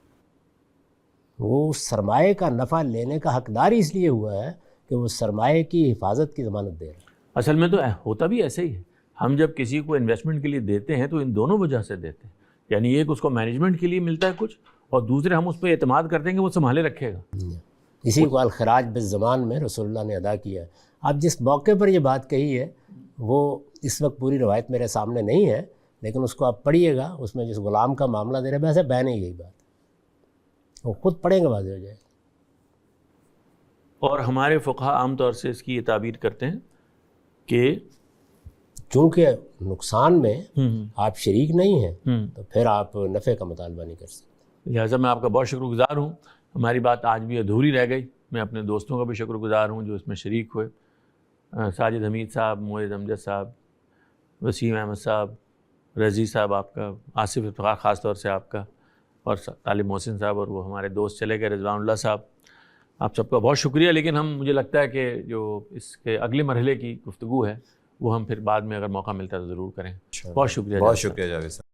وہ سرمایہ کا نفع لینے کا حقدار ہی اس لیے ہوا ہے کہ وہ سرمایہ کی حفاظت کی ضمانت دے رہا ہے۔ اصل میں تو ہوتا بھی ایسے ہی ہے، ہم جب کسی کو انویسٹمنٹ کے لیے دیتے ہیں تو ان دونوں وجہ سے دیتے ہیں، یعنی ایک اس کو مینجمنٹ کے لیے ملتا ہے کچھ، اور دوسرے ہم اس پہ اعتماد کرتے ہیں کہ وہ سنبھالے رکھے گا۔ اسی کو الخراج بالزمان میں رسول اللہ نے ادا کیا ہے۔ اب جس موقع پر یہ بات کہی ہے وہ اس وقت پوری روایت میرے سامنے نہیں ہے، لیکن اس کو آپ پڑھیے گا، اس میں جس غلام کا معاملہ دے رہے ہیں، ویسے بین ہی یہی بات ہے، وہ خود پڑھیں گے واضح ہو جائے۔ اور ہمارے فقہا عام طور سے اس کی یہ تعبیر کرتے ہیں کہ چونکہ نقصان میں آپ شریک نہیں ہیں تو پھر آپ نفع کا مطالبہ نہیں کر سکتے۔ لہٰذا میں آپ کا بہت شکر گزار ہوں، ہماری بات آج بھی ادھوری رہ گئی، میں اپنے دوستوں کا بھی شکر گزار ہوں جو اس میں شریک ہوئے، ساجد حمید صاحب، معز امجد صاحب، وسیم احمد صاحب، رضی صاحب آپ کا، آصف افتخار خاص طور سے آپ کا، اور طالب محسن صاحب، اور وہ ہمارے دوست چلے گئے رضوان اللہ صاحب، آپ سب کا بہت شکریہ۔ لیکن مجھے لگتا ہے کہ جو اس کے اگلے مرحلے کی گفتگو ہے وہ ہم پھر بعد میں اگر موقع ملتا ہے تو ضرور کریں۔ بہت شکریہ، بہت شکریہ جاوید صاحب۔